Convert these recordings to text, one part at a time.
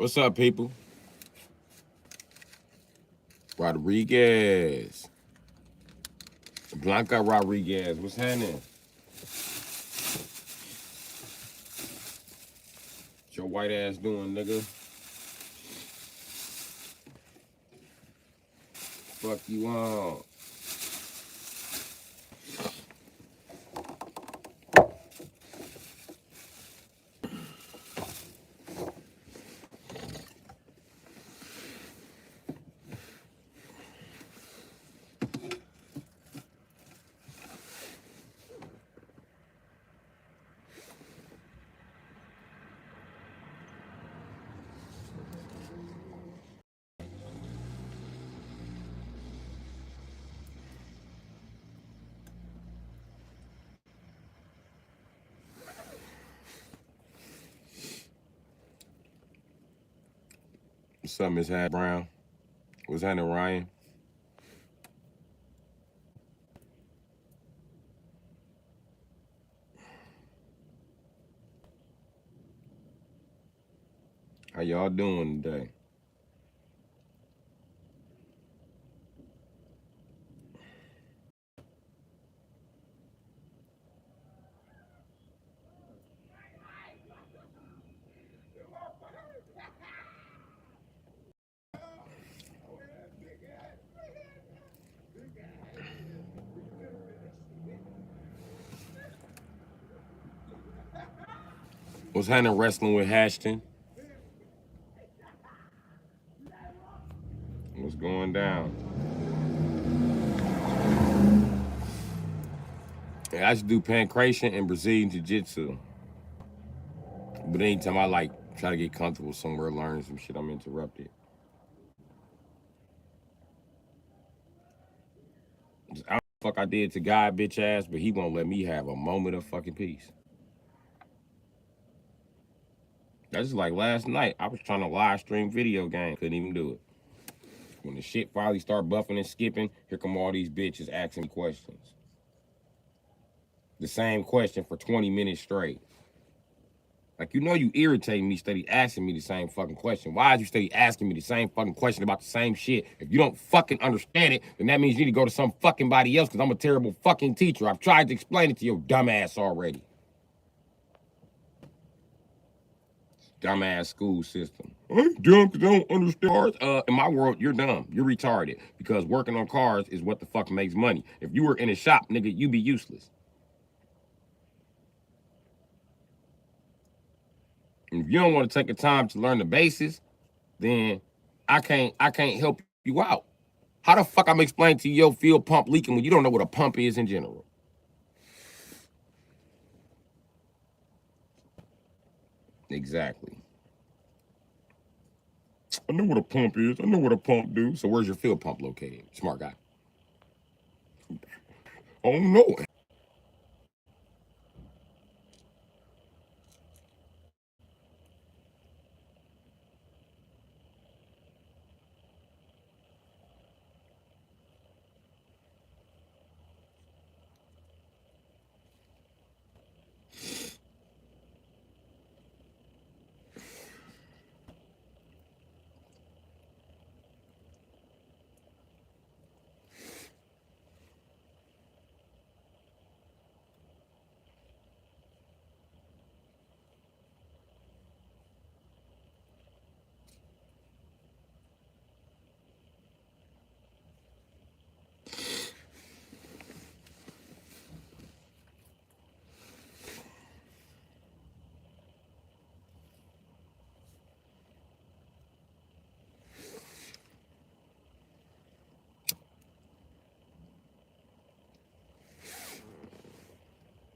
What's up, people? Rodriguez. Blanca Rodriguez. What's happening? What your white ass doing, nigga? Fuck you on. What's up, Miss Hat Brown? What's happening, Ryan? How y'all doing today? What's happening, wrestling with Hashton? What's going down? Yeah, I should do pancration and Brazilian Jiu-Jitsu. But anytime I try to get comfortable somewhere, learn some shit, I'm interrupted. I don't know what the fuck I did to God, bitch ass, but he won't let me have a moment of fucking peace. That's just like last night. I was trying to live stream video game, couldn't even do it. When the shit finally start buffing and skipping, here come all these bitches asking me questions. The same question for 20 minutes straight. Like, you irritating me, steady asking me the same fucking question. Why is you steady asking me the same fucking question about the same shit? If you don't fucking understand it, then that means you need to go to some fucking body else because I'm a terrible fucking teacher. I've tried to explain it to your dumb ass already. Dumbass school system. I'm dumb because I don't understand cars. In my world, you're dumb. You're retarded. Because working on cars is what the fuck makes money. If you were in a shop, nigga, you'd be useless. And if you don't want to take the time to learn the basics, then I can't help you out. How the fuck I'm explaining to you your fuel pump leaking when you don't know what a pump is in general? Exactly. I know what a pump is. I know what a pump do. So where's your fuel pump located? Smart guy. Oh no.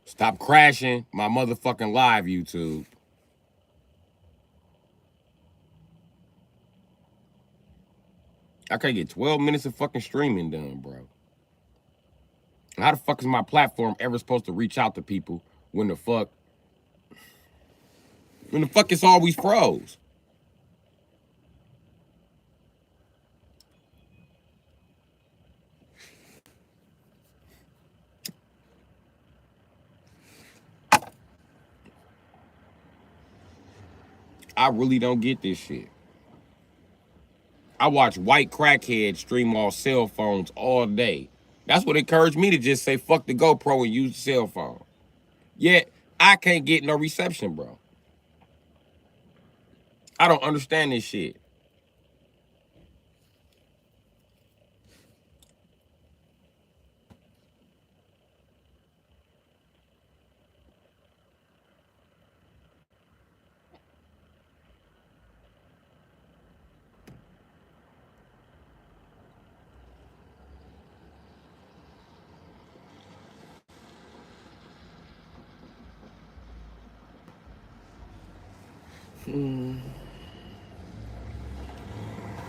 Stop crashing my motherfucking live, YouTube. I can't get 12 minutes of fucking streaming done, bro. How the fuck is my platform ever supposed to reach out to people when the fuck it's always froze? I really don't get this shit. I watch white crackheads stream off cell phones all day. That's what encouraged me to just say fuck the GoPro and use the cell phone. Yet I can't get no reception, bro. I don't understand this shit.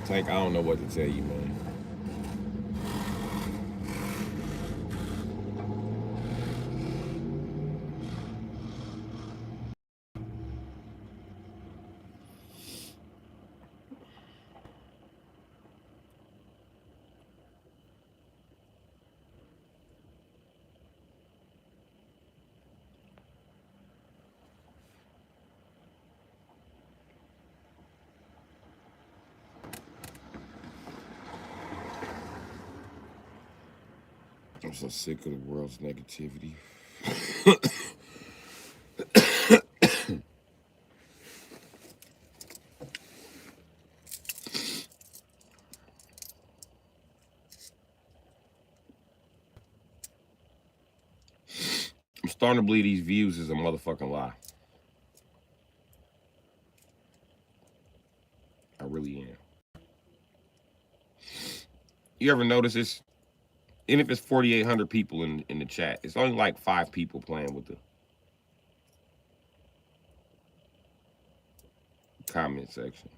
Tank, I don't know what to tell you, man. I'm so sick of the world's negativity. I'm starting to believe these views is a motherfucking lie. I really am. You ever notice this? And if it's 4,800 people in the chat, it's only like 5 people playing with the comment section.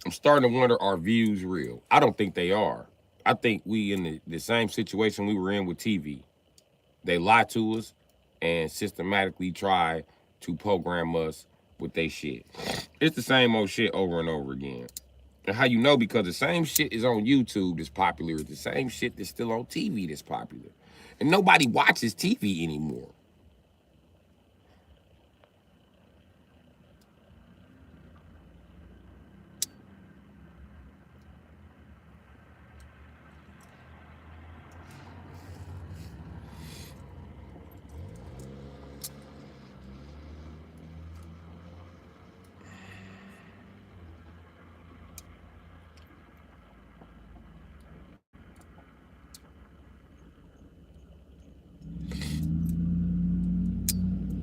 I'm starting to wonder, are views real? I don't think they are. I think we in the same situation we were in with TV. They lie to us and systematically try to program us with their shit. It's the same old shit over and over again. And how you know? Because the same shit is on YouTube that's popular. It's the same shit that's still on TV that's popular. And nobody watches TV anymore.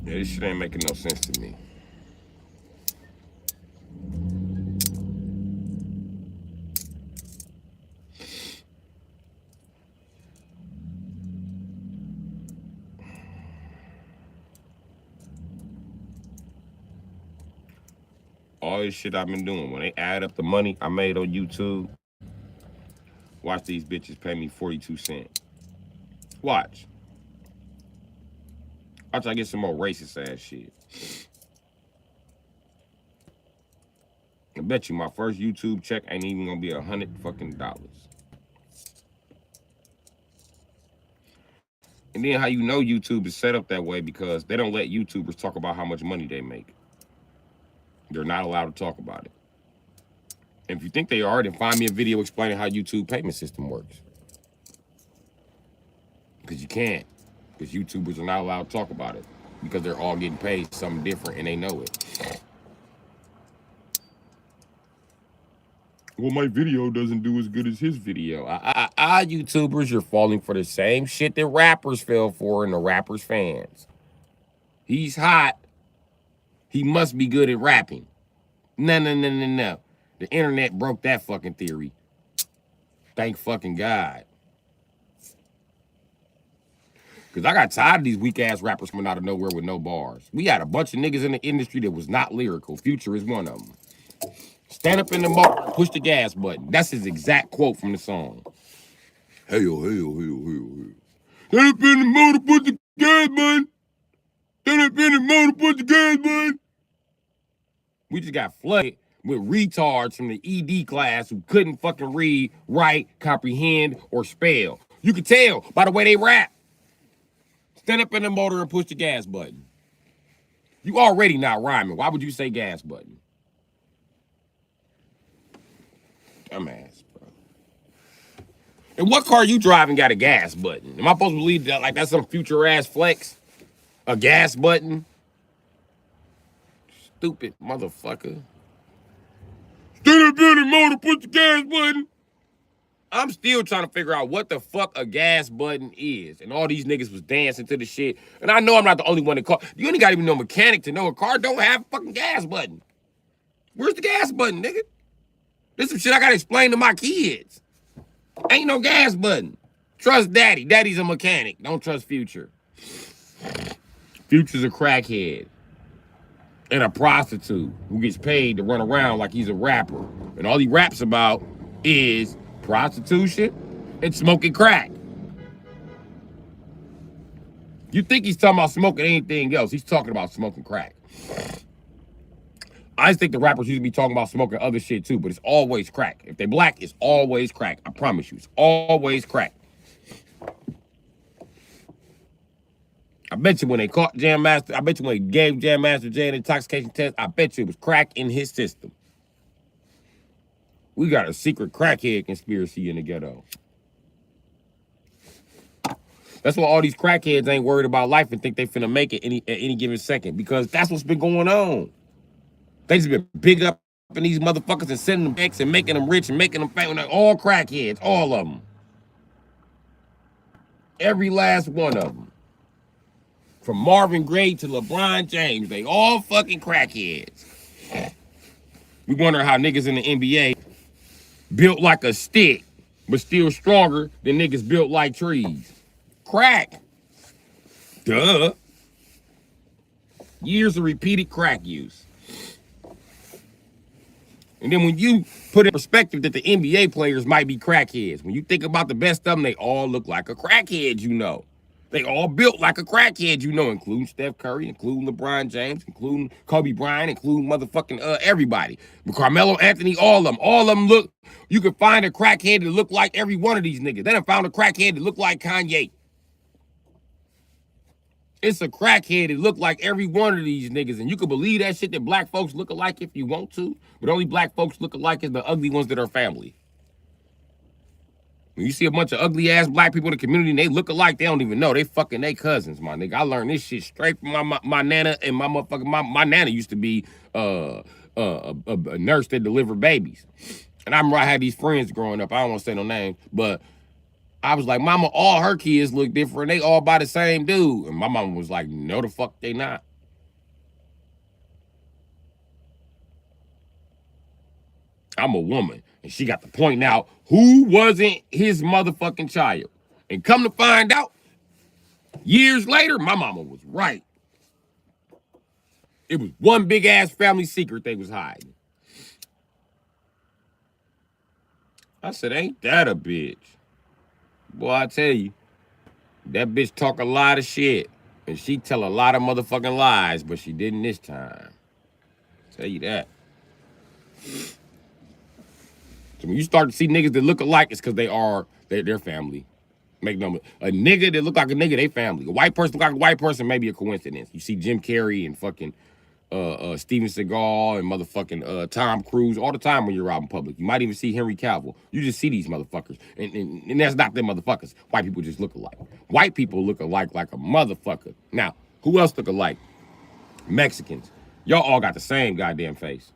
Yeah, this shit ain't making no sense to me. All this shit I've been doing, when they add up the money I made on YouTube, watch these bitches pay me 42 cents. Watch. Watch I get some more racist ass shit. I bet you my first YouTube check ain't even gonna be $100 fucking. And then how you know YouTube is set up that way, because they don't let YouTubers talk about how much money they make. They're not allowed to talk about it. And if you think they are, then find me a video explaining how YouTube payment system works. Because you can't. Because YouTubers are not allowed to talk about it. Because they're all getting paid something different and they know it. Well, my video doesn't do as good as his video. YouTubers, you're falling for the same shit that rappers fell for and the rappers' fans. He's hot. He must be good at rapping. No. The internet broke that fucking theory. Thank fucking God. Because I got tired of these weak-ass rappers coming out of nowhere with no bars. We had a bunch of niggas in the industry that was not lyrical. Future is one of them. Stand up in the motor, push the gas button. That's his exact quote from the song. Hey, yo. Stand up in the motor, push the gas button. Stand up in the motor, push the gas button. We just got flooded with retards from the ED class who couldn't fucking read, write, comprehend, or spell. You can tell by the way they rap. Stand up in the motor and push the gas button. You already not rhyming. Why would you say gas button? Dumbass, bro. And what car you driving got a gas button? Am I supposed to believe that like that's some future ass flex? A gas button? Stupid motherfucker. Stand up in the motor, put the gas button. I'm still trying to figure out what the fuck a gas button is. And all these niggas was dancing to the shit. And I know I'm not the only one that car. You ain't got even no mechanic to know a car don't have a fucking gas button. Where's the gas button, nigga? This some shit I gotta explain to my kids. Ain't no gas button. Trust daddy. Daddy's a mechanic. Don't trust Future. Future's a crackhead. And a prostitute who gets paid to run around like he's a rapper. And all he raps about is prostitution and smoking crack. You think he's talking about smoking anything else? He's talking about smoking crack. I just think the rappers used to be talking about smoking other shit too, but it's always crack. If they black, it's always crack. I promise you, it's always crack. I bet you when they caught Jam Master, I bet you when they gave Jam Master Jay an intoxication test, I bet you it was crack in his system. We got a secret crackhead conspiracy in the ghetto. That's why all these crackheads ain't worried about life and think they finna make it at any given second, because that's what's been going on. They just been big up in these motherfuckers and sending them checks and making them rich and making them famous. All crackheads, all of them. Every last one of them. From Marvin Gaye to LeBron James, they all fucking crackheads. We wonder how niggas in the NBA built like a stick, but still stronger than niggas built like trees. Crack. Duh. Years of repeated crack use. And then when you put in perspective that the NBA players might be crackheads, when you think about the best of them, they all look like a crackhead, you know. They all built like a crackhead, you know, including Steph Curry, including LeBron James, including Kobe Bryant, including motherfucking everybody. But Carmelo Anthony, all of them look, you can find a crackhead that look like every one of these niggas. They done found a crackhead that look like Kanye. It's a crackhead that look like every one of these niggas. And you can believe that shit that black folks look alike if you want to. But only black folks look alike is the ugly ones that are family. When you see a bunch of ugly ass black people in the community and they look alike, they don't even know. They fucking they cousins, my nigga. I learned this shit straight from my nana and my motherfucking my nana used to be a nurse that delivered babies. And I remember I had these friends growing up. I don't want to say no names, but I was like, mama, all her kids look different. They all by the same dude. And my mama was like, no, the fuck they not. I'm a woman. And she got to point out who wasn't his motherfucking child. And come to find out, years later, my mama was right. It was one big ass family secret they was hiding. I said, ain't that a bitch? Boy, I tell you, that bitch talk a lot of shit. And she tell a lot of motherfucking lies, but she didn't this time. Tell you that. So when you start to see niggas that look alike, it's because they're family. Make no a nigga that look like a nigga, they family. A white person look like a white person, maybe a coincidence. You see Jim Carrey and fucking Steven Seagal and motherfucking Tom Cruise all the time when you're out in public. You might even see Henry Cavill. You just see these motherfuckers. And that's not them motherfuckers. White people just look alike. White people look alike like a motherfucker. Now, who else look alike? Mexicans. Y'all all got the same goddamn face.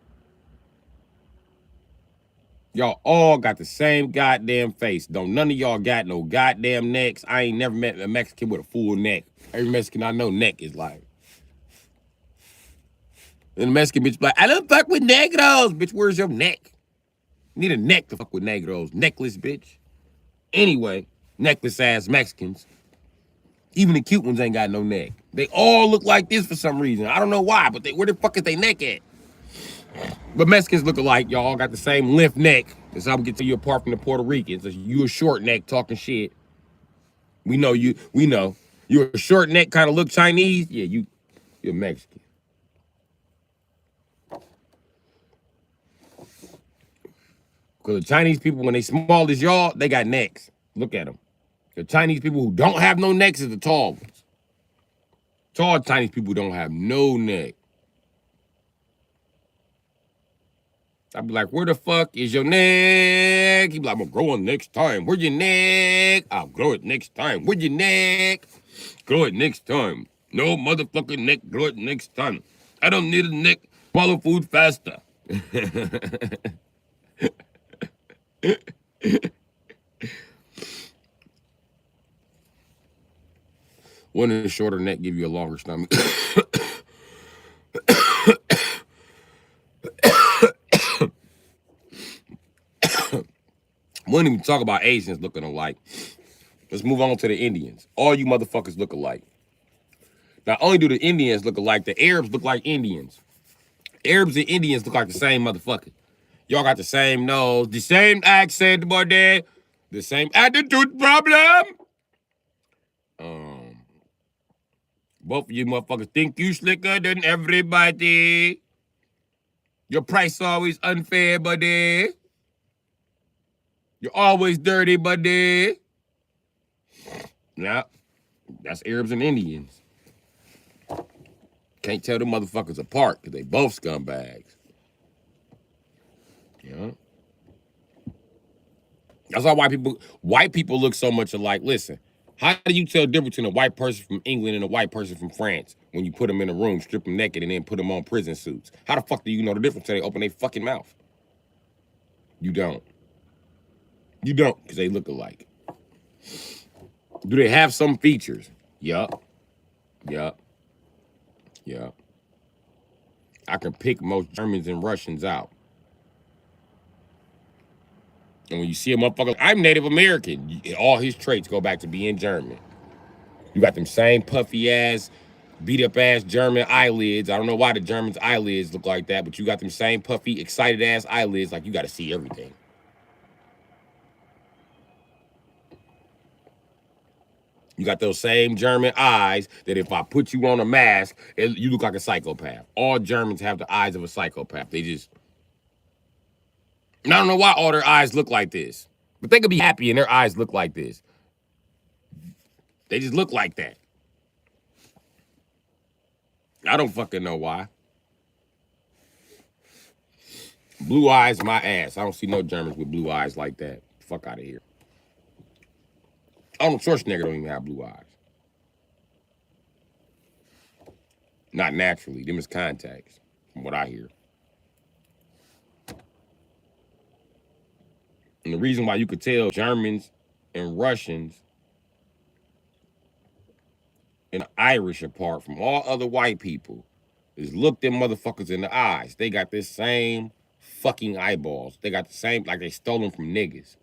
Y'all all got the same goddamn face. Don't none of y'all got no goddamn necks. I ain't never met a Mexican with a full neck. Every Mexican I know neck is like. And the Mexican bitch be like, I don't fuck with negros. Bitch, where's your neck? You need a neck to fuck with negros. Necklace, bitch. Anyway, necklace ass Mexicans. Even the cute ones ain't got no neck. They all look like this for some reason. I don't know why, but where the fuck is they neck at? But Mexicans look alike. Y'all all got the same limp neck. That's how we get to you apart from the Puerto Ricans. You a short neck talking shit. We know you. We know. You're a short neck kind of look Chinese. Yeah, you're Mexican. Because the Chinese people, when they small as y'all, they got necks. Look at them. The Chinese people who don't have no necks is the tall ones. Tall Chinese people don't have no neck. I'd be like, where the fuck is your neck? He'd be like, I'm gonna grow it next time. Where's your neck? I'll grow it next time. Where's your neck? Grow it next time. No motherfucking neck. Grow it next time. I don't need a neck. Swallow food faster. One is a shorter neck give you a longer stomach. We don't even talk about Asians looking alike. Let's move on to the Indians. All you motherfuckers look alike. Not only do the Indians look alike, the Arabs look like Indians. Arabs and Indians look like the same motherfucker. Y'all got the same nose, the same accent, boy, there, the same attitude problem. Both of you motherfuckers think you slicker than everybody. Your price always unfair, buddy. You're always dirty, buddy. Yeah, that's Arabs and Indians. Can't tell the motherfuckers apart because they both scumbags. Yeah. That's why white people look so much alike. Listen, how do you tell the difference between a white person from England and a white person from France when you put them in a room, strip them naked, and then put them on prison suits? How the fuck do you know the difference until they open their fucking mouth? You don't. You don't, because they look alike. Do they have some features? Yup. Yup. Yup. I can pick most Germans and Russians out. And when you see a motherfucker, I'm Native American, all his traits go back to being German. You got them same puffy ass, beat up ass German eyelids. I don't know why the Germans' eyelids look like that, but you got them same puffy, excited ass eyelids. Like, you got to see everything. You got those same German eyes that if I put you on a mask, you look like a psychopath. All Germans have the eyes of a psychopath. They just... And I don't know why all their eyes look like this. But they could be happy and their eyes look like this. They just look like that. I don't fucking know why. Blue eyes, my ass. I don't see no Germans with blue eyes like that. Fuck out of here. Arnold Schwarzenegger don't even have blue eyes. Not naturally. Them is contacts, from what I hear. And the reason why you could tell Germans and Russians and Irish apart from all other white people is look them motherfuckers in the eyes. They got this same fucking eyeballs. They got the same, like they stole them from niggas.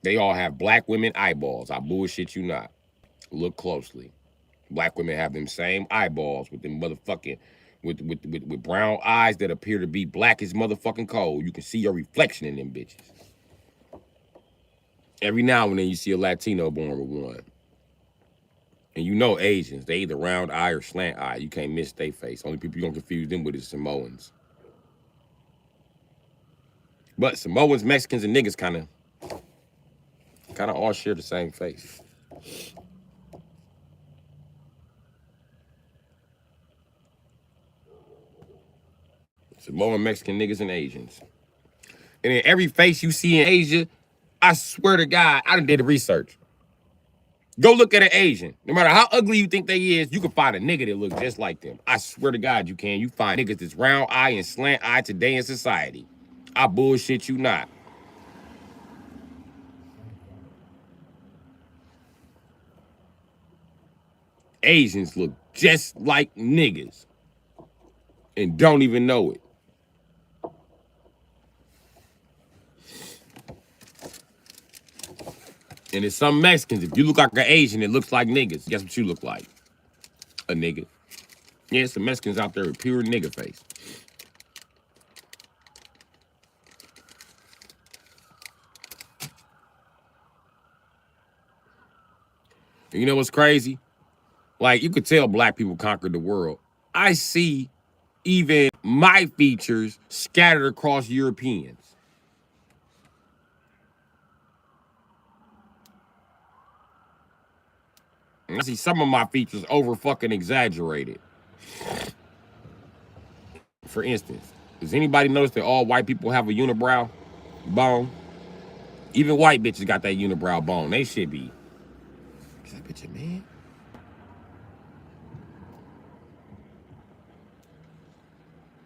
They all have black women eyeballs. I bullshit you not. Look closely. Black women have them same eyeballs with them motherfucking, with brown eyes that appear to be black as motherfucking coal. You can see your reflection in them bitches. Every now and then you see a Latino born with one. And you know Asians, they either round eye or slant eye. You can't miss their face. Only people you gonna confuse them with is Samoans. But Samoans, Mexicans, and niggas kind of all share the same face. Samoan, Mexican niggas, and Asians. And in every face you see in Asia, I swear to God, I done did the research. Go look at an Asian. No matter how ugly you think they is, you can find a nigga that looks just like them. I swear to God you can. You find niggas that's round eye and slant eye today in society. I bullshit you not. Asians look just like niggas and don't even know it. And it's some Mexicans. If you look like an Asian, it looks like niggas. Guess what you look like? A nigga. Yeah, some Mexicans out there with pure nigga face. And you know what's crazy? Like, you could tell black people conquered the world. I see even my features scattered across Europeans. And I see some of my features over fucking exaggerated. For instance, does anybody notice that all white people have a unibrow bone? Even white bitches got that unibrow bone. They should be. Is that bitch a man?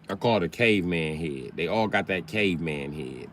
I call it a caveman head. They all got that caveman head.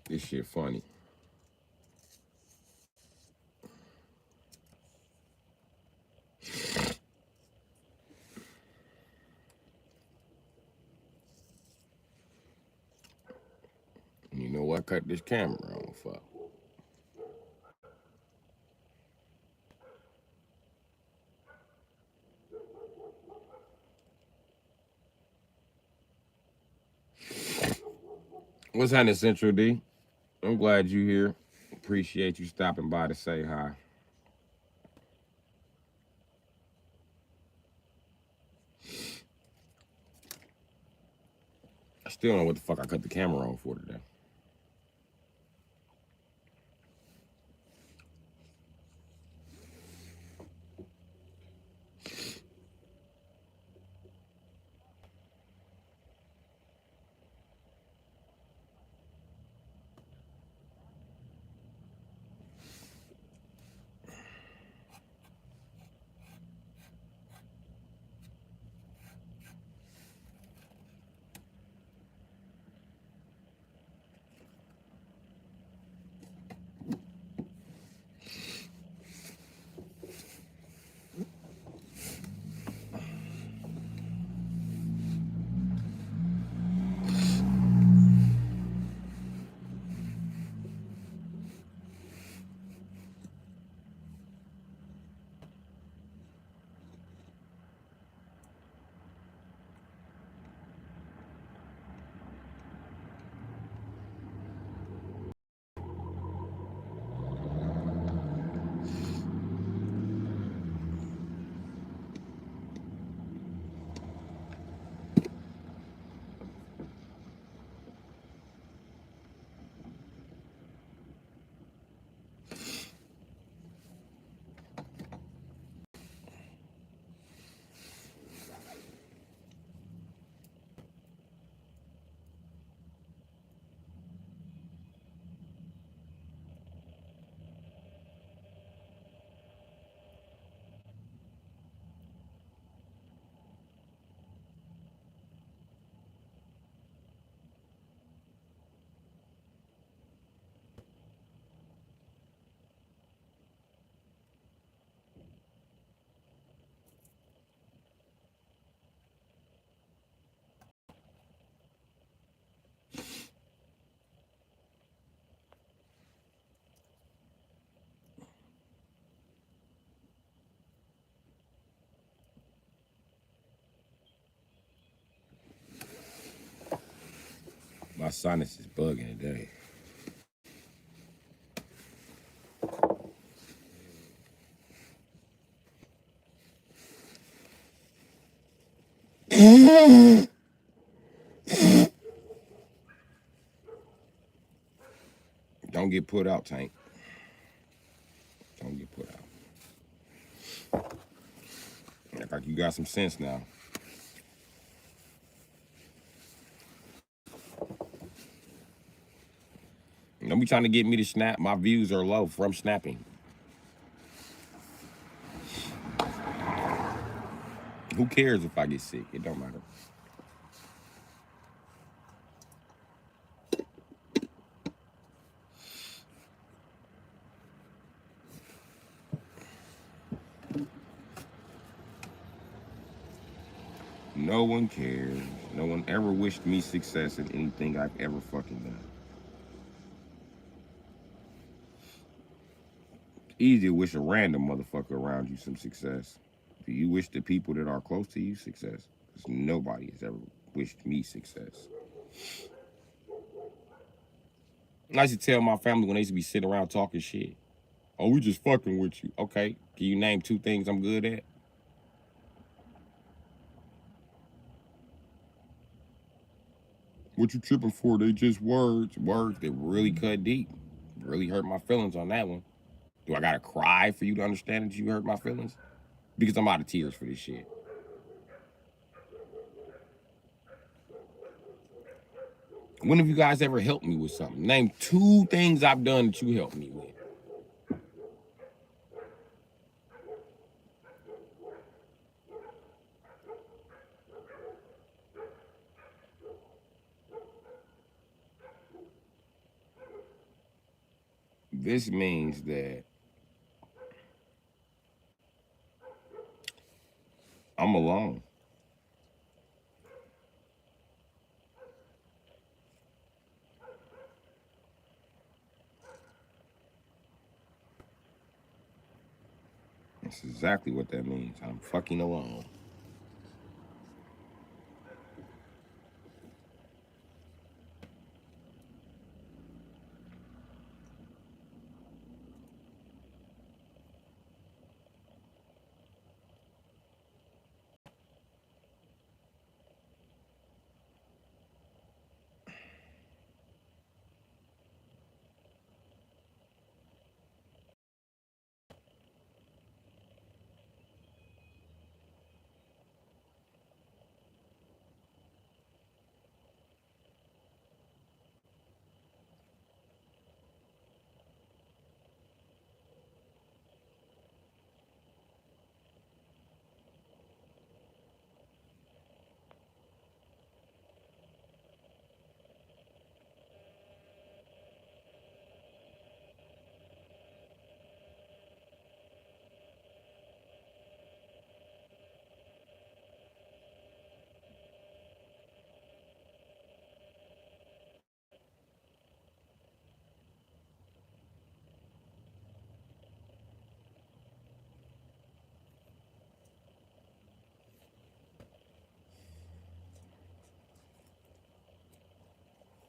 This shit funny. You know what? Cut this camera on. Fuck. What's happening, Central D? I'm glad you here. Appreciate you stopping by to say hi. I still don't know what the fuck I cut the camera on for today. My sinus is bugging today. Don't get put out, Tank. Don't get put out. Act like you got some sense now. Don't be trying to get me to snap. My views are low from snapping. Who cares if I get sick? It don't matter. No one cares. No one ever wished me success in anything I've ever fucking done. easy to wish a random motherfucker around you some success. Do you wish the people that are close to you success? Because nobody has ever wished me success. I used to tell my family when they used to be sitting around talking shit. Oh, we just fucking with you. Okay, can you name 2 things I'm good at? What you tripping for? They just words. Words that really cut deep. Really hurt my feelings on that one. Do I gotta cry for you to understand that you hurt my feelings? Because I'm out of tears for this shit. When have you guys ever helped me with something? Name 2 things I've done that you helped me with. This means that I'm alone. That's exactly what that means. I'm fucking alone.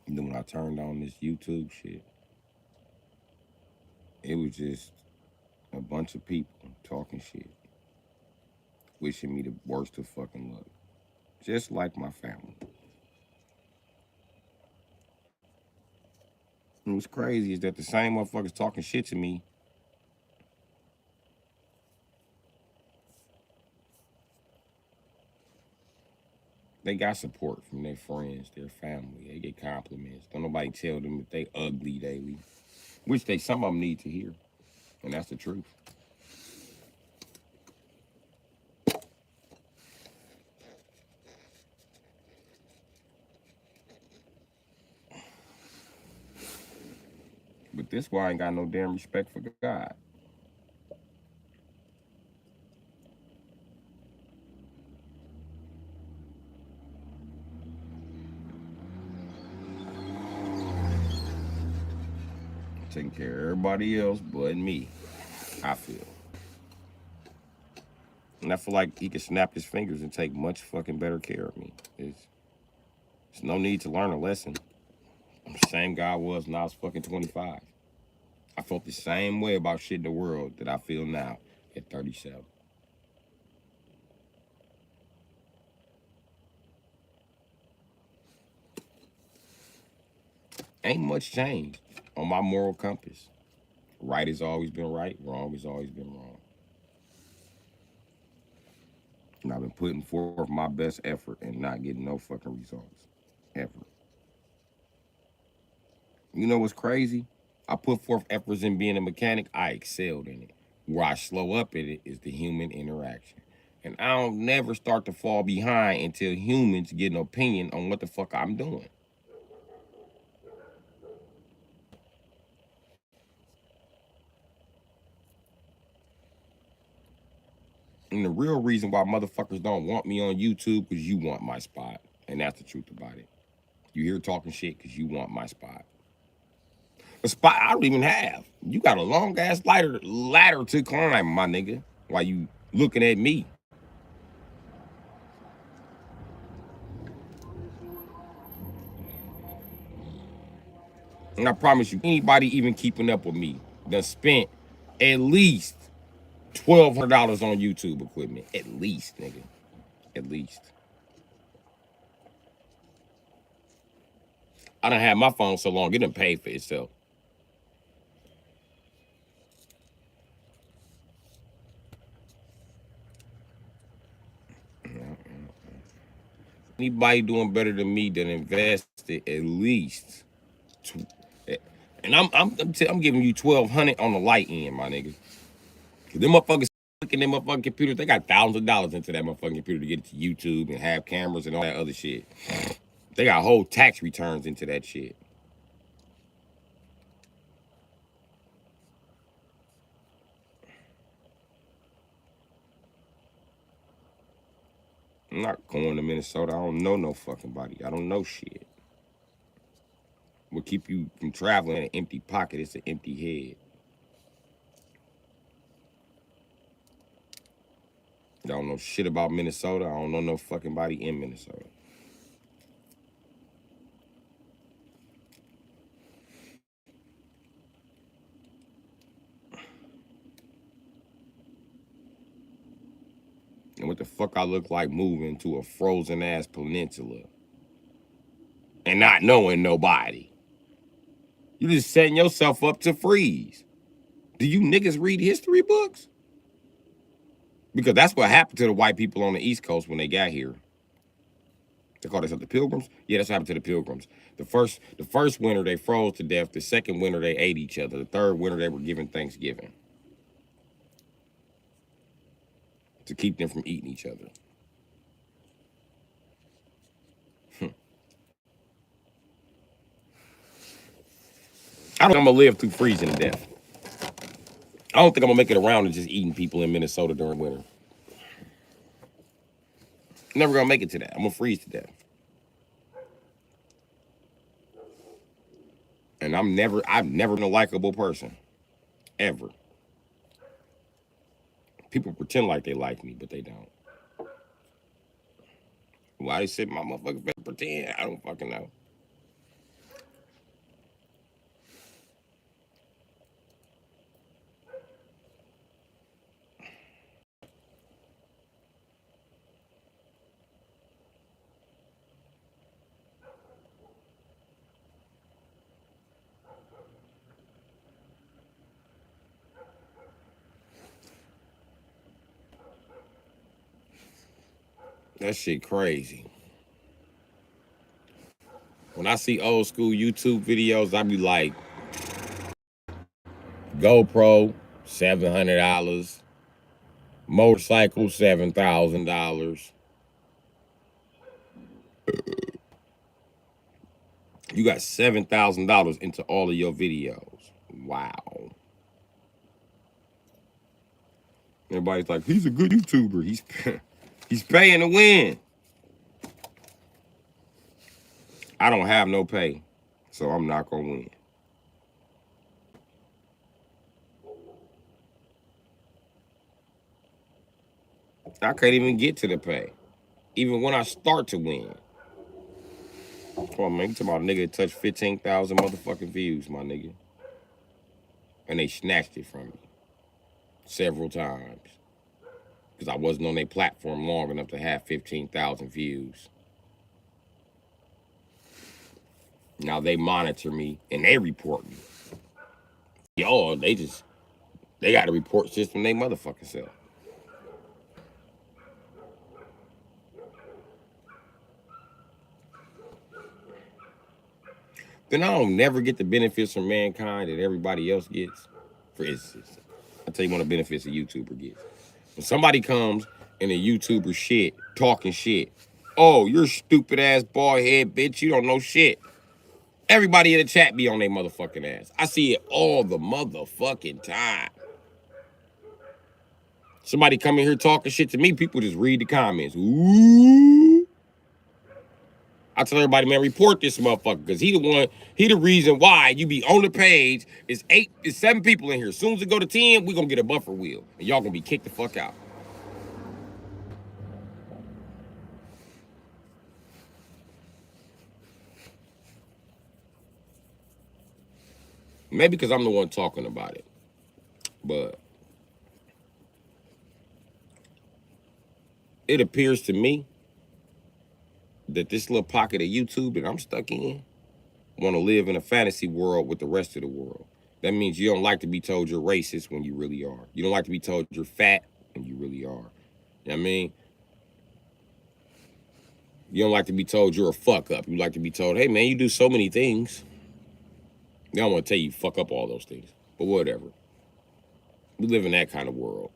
And then when I turned on this YouTube shit, it was just a bunch of people talking shit, wishing me the worst of fucking luck. Just like my family. And what's crazy is that the same motherfuckers talking shit to me, they got support from their friends, their family. They get compliments. Don't nobody tell them that they ugly daily, which some of them need to hear, and that's the truth. But this why I ain't got no damn respect for God. Taking care of everybody else but me, I feel. And I feel like he could snap his fingers and take much fucking better care of me. There's no need to learn a lesson. I'm the same guy I was when I was fucking 25. I felt the same way about shit in the world that I feel now at 37. Ain't much changed on my moral compass. Right has always been right, wrong has always been wrong. And I've been putting forth my best effort and not getting no fucking results. Ever. You know what's crazy? I put forth efforts in being a mechanic, I excelled in it. Where I slow up in it is the human interaction. And I don't never start to fall behind until humans get an opinion on what the fuck I'm doing. And the real reason why motherfuckers don't want me on YouTube because you want my spot. And that's the truth about it. You here talking shit because you want my spot. A spot I don't even have. You got a long ass ladder to climb, my nigga. While you looking at me. And I promise you, anybody even keeping up with me done spent at least $1,200 on YouTube equipment. At least, nigga. At least. I done had my phone so long, it done paid for itself. Anybody doing better than me done invested at least, and I'm giving you 1,200 on the light end, my nigga. Cause them motherfuckers looking them motherfucking computers, they got thousands of dollars into that motherfucking computer to get it to YouTube and have cameras and all that other shit. They got whole tax returns into that shit. I'm not going to Minnesota. I don't know no fucking body. I don't know shit. What keep you from traveling in an empty pocket is an empty head. I don't know shit about Minnesota. I don't know no fucking body in Minnesota. And what the fuck I look like moving to a frozen ass peninsula and not knowing nobody. You just setting yourself up to freeze. Do you niggas read history books? Because that's what happened to the white people on the East Coast when they got here. They call themselves the Pilgrims? Yeah, that's what happened to the Pilgrims. The first winter they froze to death. The second winter they ate each other. The third winter they were given Thanksgiving to keep them from eating each other. I don't think I'm gonna live through freezing to death. I don't think I'm gonna make it around to just eating people in Minnesota during winter. Never gonna make it to that. I'm gonna freeze to death. And I've never been a likable person. Ever. People pretend like they like me, but they don't. Why they sit my motherfucking face pretend? I don't fucking know. That shit crazy. When I see old school YouTube videos, I be like, GoPro, $700. Motorcycle, $7,000. You got $7,000 into all of your videos. Wow. Everybody's like, he's a good YouTuber. He's paying to win. I don't have no pay, so I'm not gonna win. I can't even get to the pay, even when I start to win. Come on, man. You talking about a nigga that touched 15,000 motherfucking views, my nigga. And they snatched it from me several times. Because I wasn't on their platform long enough to have 15,000 views. Now they monitor me and they report me. Yo, they got a report system they motherfucking self. Then I don't never get the benefits from mankind that everybody else gets. For instance, I'll tell you one of the benefits a YouTuber gets. When somebody comes and a YouTuber shit, talking shit, oh, you're stupid ass bald head bitch, you don't know shit. Everybody in the chat be on their motherfucking ass. I see it all the motherfucking time. Somebody come in here talking shit to me, people just read the comments. Ooh. I tell everybody, man, report this motherfucker, because he the reason why you be on the page. It's 7 people in here. As soon as it go to 10, we gonna get a buffer wheel. And y'all gonna be kicked the fuck out. Maybe because I'm the one talking about it. But it appears to me that this little pocket of YouTube that I'm stuck in want to live in a fantasy world with the rest of the world. That means you don't like to be told you're racist when you really are. You don't like to be told you're fat when you really are. You know what I mean? You don't like to be told you're a fuck up. You like to be told, hey, man, you do so many things. They don't want to tell you fuck up all those things. But whatever. We live in that kind of world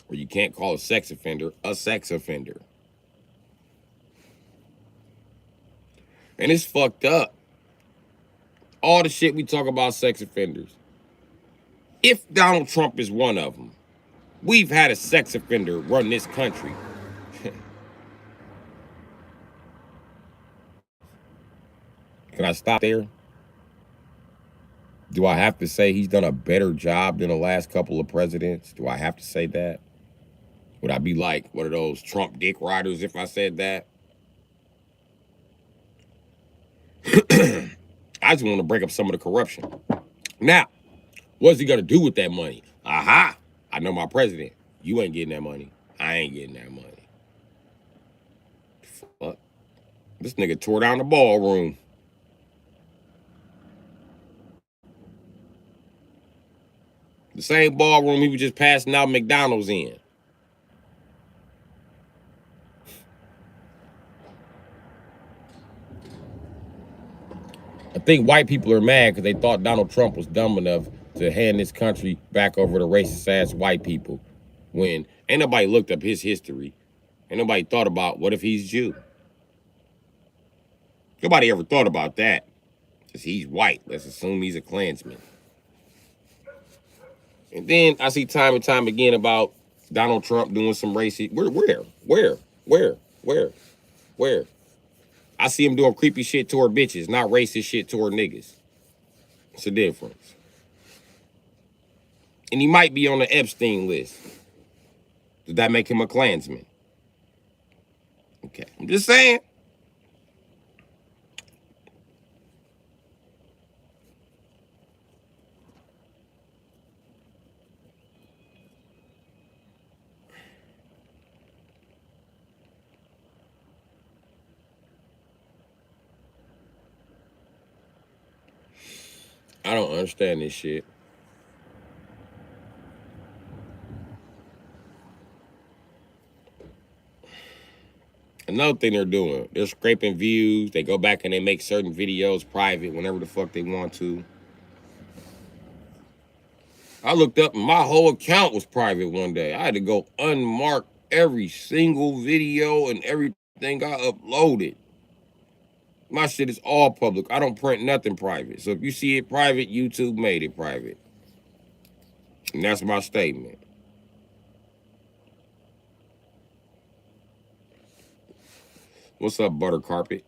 where you can't call a sex offender a sex offender. And it's fucked up. All the shit we talk about sex offenders. If Donald Trump is one of them, we've had a sex offender run this country. Can I stop there? Do I have to say he's done a better job than the last couple of presidents? Do I have to say that? Would I be like one of those Trump dick riders if I said that? I just want to break up some of the corruption. Now, what's he going to do with that money? Aha! I know my president. You ain't getting that money. I ain't getting that money. Fuck. This nigga tore down the ballroom. The same ballroom he was just passing out McDonald's in. I think white people are mad because they thought Donald Trump was dumb enough to hand this country back over to racist ass white people when ain't nobody looked up his history. Ain't nobody thought about what if he's Jew. Nobody ever thought about that because he's white. Let's assume he's a Klansman. And then I see time and time again about Donald Trump doing some racist. Where? I see him doing creepy shit toward bitches, not racist shit toward niggas. It's a difference. And he might be on the Epstein list. Does that make him a Klansman? Okay, I'm just saying. I don't understand this shit. Another thing they're doing, they're scraping views. They go back and they make certain videos private whenever the fuck they want to. I looked up and my whole account was private one day. I had to go unmark every single video and everything I uploaded. My shit is all public. I don't print nothing private. So if you see it private, YouTube made it private. And that's my statement. What's up, Butter Carpet?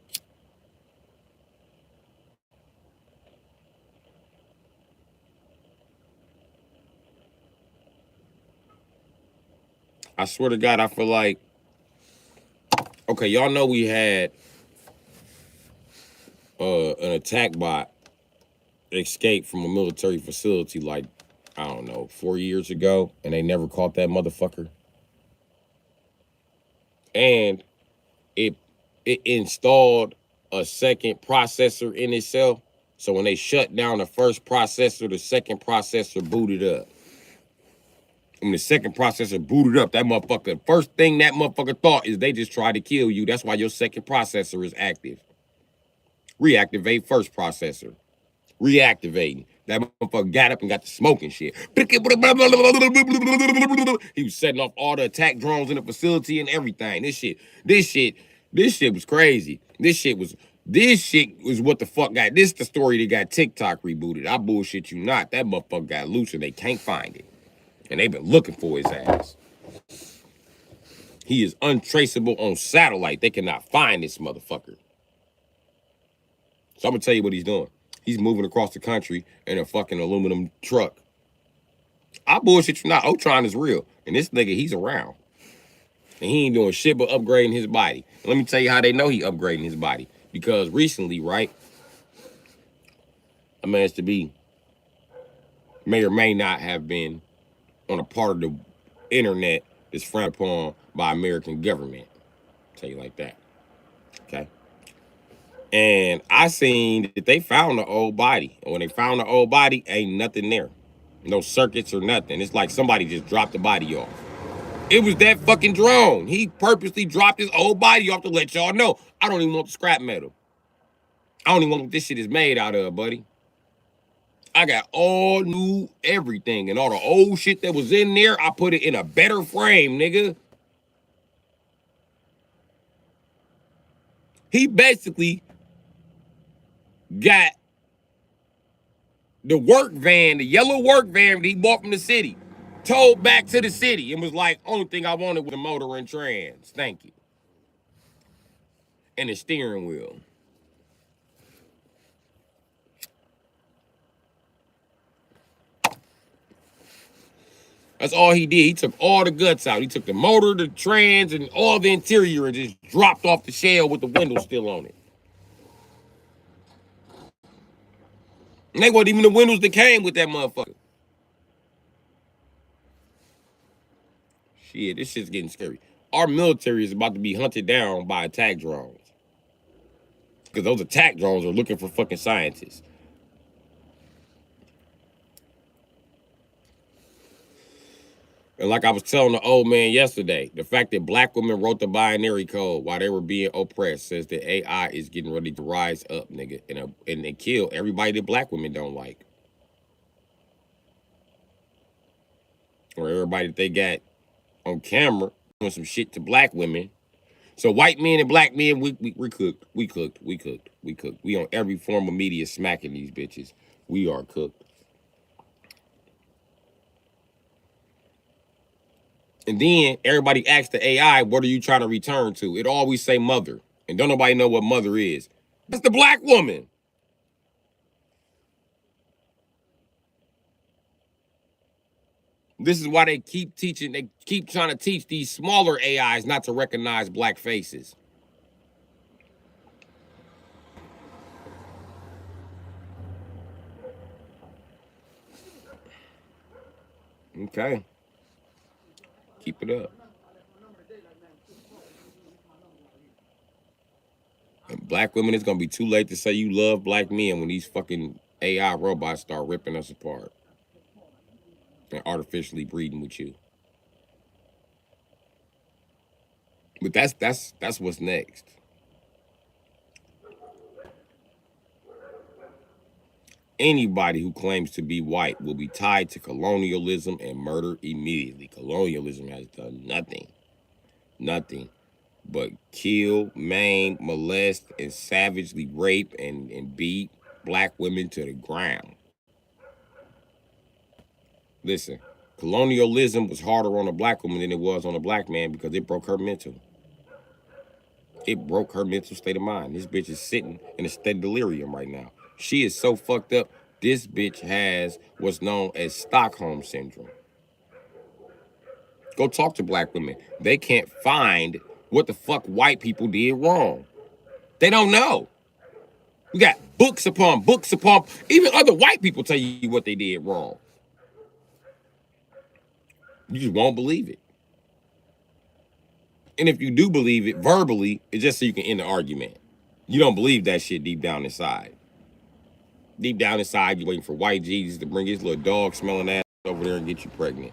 I swear to God, I feel like, okay, y'all know we had an attack bot escape from a military facility like, I don't know, 4 years ago, and they never caught that motherfucker. And it installed a second processor in itself. So when they shut down the first processor, the second processor booted up. When the second processor booted up, that motherfucker, first thing that motherfucker thought is they just tried to kill you. That's why your second processor is active. Reactivate first processor. Reactivating. That motherfucker got up and got the smoking shit. He was setting off all the attack drones in the facility and everything. This shit was crazy. This shit was what the fuck got, this the story that got TikTok rebooted. I bullshit you not. That motherfucker got loose and they can't find it. And they've been looking for his ass. He is untraceable on satellite. They cannot find this motherfucker. So I'm gonna tell you what he's doing. He's moving across the country in a fucking aluminum truck. I bullshit you not. Ultron is real. And this nigga, he's around. And he ain't doing shit but upgrading his body. And let me tell you how they know he upgrading his body. Because recently, right, I managed to be, may or may not have been on a part of the internet that's frowned upon by American government. I'll tell you like that. Okay. And I seen that they found the old body. And when they found the old body, ain't nothing there. No circuits or nothing. It's like somebody just dropped the body off. It was that fucking drone. He purposely dropped his old body off to let y'all know. I don't even want the scrap metal. I don't even want what this shit is made out of, buddy. I got all new everything. And all the old shit that was in there, I put it in a better frame, nigga. He basically got the work van, the yellow work van that he bought from the city, towed back to the city and was like, only thing I wanted was a motor and trans. Thank you. And a steering wheel. That's all he did. He took all the guts out. He took the motor, the trans, and all the interior and just dropped off the shell with the window still on it. And they wasn't even the windows that came with that motherfucker. Shit, this shit's getting scary. Our military is about to be hunted down by attack drones. Because those attack drones are looking for fucking scientists. And like I was telling the old man yesterday, the fact that black women wrote the binary code while they were being oppressed says that AI is getting ready to rise up, nigga, and kill everybody that black women don't like. Or everybody that they got on camera doing some shit to black women. So white men and black men, we cooked. We cooked. We cooked. We cooked. We on every form of media smacking these bitches. We are cooked. And then everybody asks the AI, what are you trying to return to? It always say mother. And don't nobody know what mother is. That's the black woman. This is why they keep teaching, they keep trying to teach these smaller AIs not to recognize black faces. Okay. Keep it up. And black women, it's gonna be too late to say you love black men when these fucking AI robots start ripping us apart and artificially breeding with you. But that's what's next. Anybody who claims to be white will be tied to colonialism and murdered immediately. Colonialism has done nothing but kill, maim, molest, and savagely rape and beat black women to the ground. Listen, colonialism was harder on a black woman than it was on a black man because it broke her mental. It broke her mental state of mind. This bitch is sitting in a state of delirium right now. She is so fucked up. This bitch has what's known as Stockholm Syndrome. Go talk to black women. They can't find what the fuck white people did wrong. They don't know. We got books upon, even other white people tell you what they did wrong. You just won't believe it. And if you do believe it verbally, it's just so you can end the argument. You don't believe that shit deep down inside. Deep down inside, you're waiting for white Jesus to bring his little dog smelling ass over there and get you pregnant.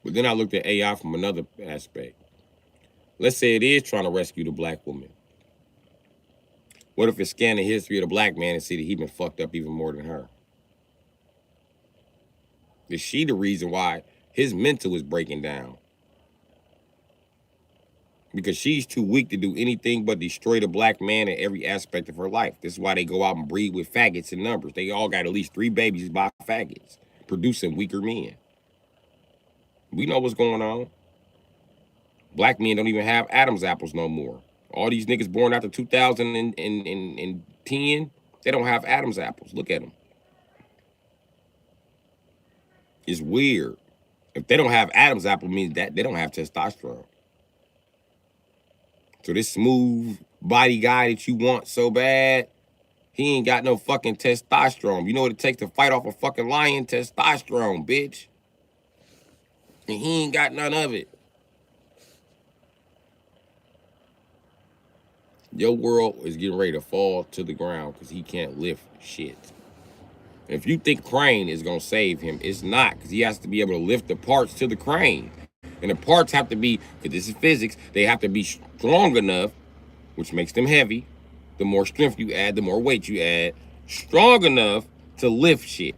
But then I looked at AI from another aspect. Let's say it is trying to rescue the black woman. What if it's scanning the history of the black man and see that he been fucked up even more than her? Is she the reason why his mental is breaking down? Because she's too weak to do anything but destroy the black man in every aspect of her life. This is why they go out and breed with faggots in numbers. They all got at least 3 babies by faggots, producing weaker men. We know what's going on. Black men don't even have Adam's apples no more. All these niggas born after 2010, they don't have Adam's apples. Look at them. It's weird. If they don't have Adam's apple, means that they don't have testosterone. So this smooth body guy that you want so bad, he ain't got no fucking testosterone. You know what it takes to fight off a fucking lion? Testosterone, bitch. And he ain't got none of it. Your world is getting ready to fall to the ground because he can't lift shit. If you think crane is going to save him, it's not, because he has to be able to lift the parts to the crane. And the parts have to be, because this is physics, they have to be strong enough, which makes them heavy. The more strength you add, the more weight you add. Strong enough to lift shit.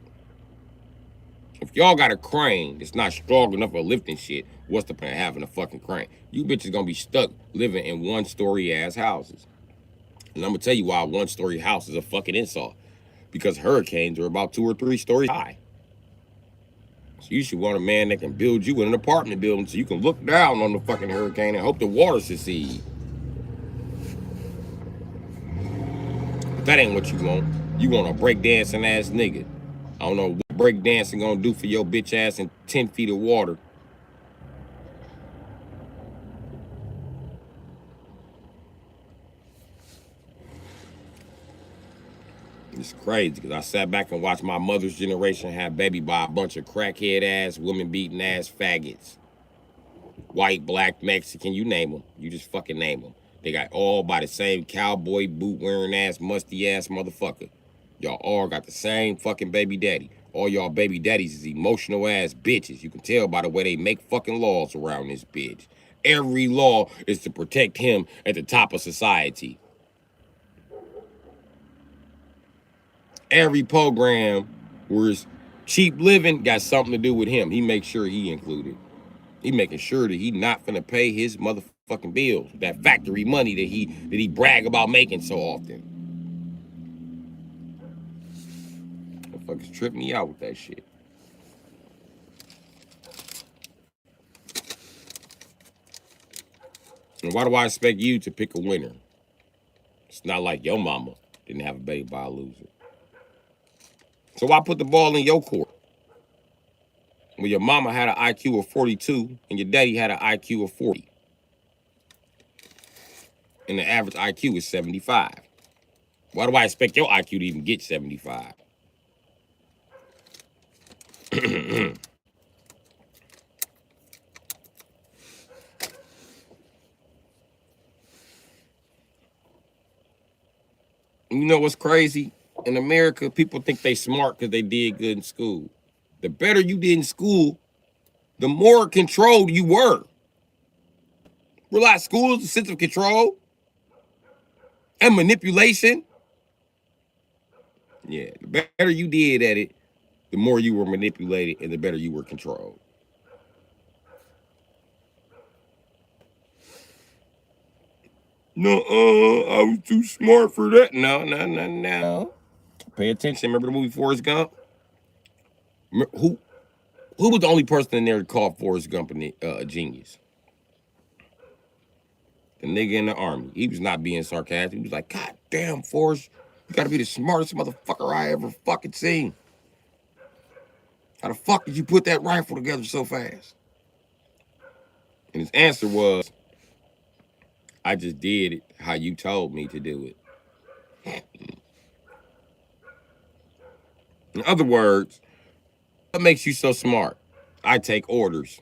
If y'all got a crane that's not strong enough for lifting shit, what's the point of having a fucking crane? You bitches gonna be stuck living in 1-story ass houses. And I'm gonna tell you why a 1-story house is a fucking insult. Because hurricanes are about 2 or 3 stories high. So you should want a man that can build you in an apartment building so you can look down on the fucking hurricane and hope the water succeeds. But that ain't what you want. You want a breakdancing ass nigga. I don't know what breakdancing gonna do for your bitch ass in 10 feet of water. It's crazy because I sat back and watched my mother's generation have baby by a bunch of crackhead ass, women beating ass faggots. White, black, Mexican, you name them. You just fucking name them. They got all by the same cowboy boot wearing ass, musty ass motherfucker. Y'all all got the same fucking baby daddy. All y'all baby daddies is emotional ass bitches. You can tell by the way they make fucking laws around this bitch. Every law is to protect him at the top of society. Every program where it's cheap living got something to do with him. He makes sure he included. He making sure that he not finna pay his motherfucking bills. That factory money that he brag about making so often. Motherfuckers trip me out with that shit. And why do I expect you to pick a winner? It's not like your mama didn't have a baby by a loser. So why put the ball in your court? When your mama had an IQ of 42 and your daddy had an IQ of 40. And the average IQ is 75. Why do I expect your IQ to even get 75? You know what's crazy? In America, people think they smart because they did good in school. The better you did in school, the more controlled you were. Realize school is a sense of control and manipulation. Yeah, the better you did at it, the more you were manipulated and the better you were controlled. No, I was too smart for that. No. Pay attention. Remember the movie Forrest Gump? Who was the only person in there that called Forrest Gump a genius? The nigga in the army. He was not being sarcastic. He was like, God damn, Forrest, you gotta be the smartest motherfucker I ever fucking seen. How the fuck did you put that rifle together so fast? And his answer was, I just did it how you told me to do it. In other words, what makes you so smart? I take orders.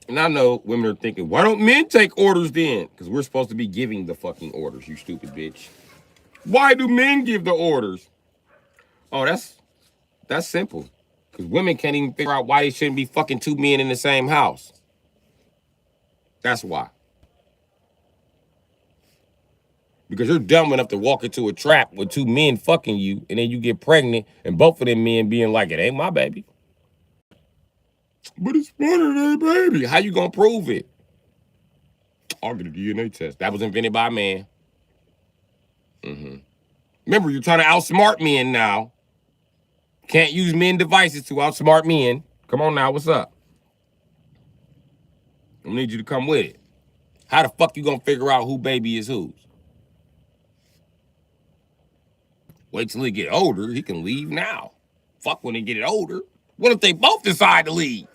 And I know women are thinking, why don't men take orders then? Because we're supposed to be giving the fucking orders, you stupid bitch. Why do men give the orders? Oh, that's simple. Because women can't even figure out why they shouldn't be fucking 2 men in the same house. That's why. Because you're dumb enough to walk into a trap with two men fucking you, and then you get pregnant, and both of them men being like, it ain't my baby. But it's one of their baby. How you gonna prove it? I'll get a DNA test. That was invented by a man. Remember, you're trying to outsmart men now. Can't use men devices to outsmart men. Come on now, what's up? I need you to come with it. How the fuck you gonna figure out who baby is whose? Wait till he get older, he can leave now. Fuck when they get older. What if they both decide to leave?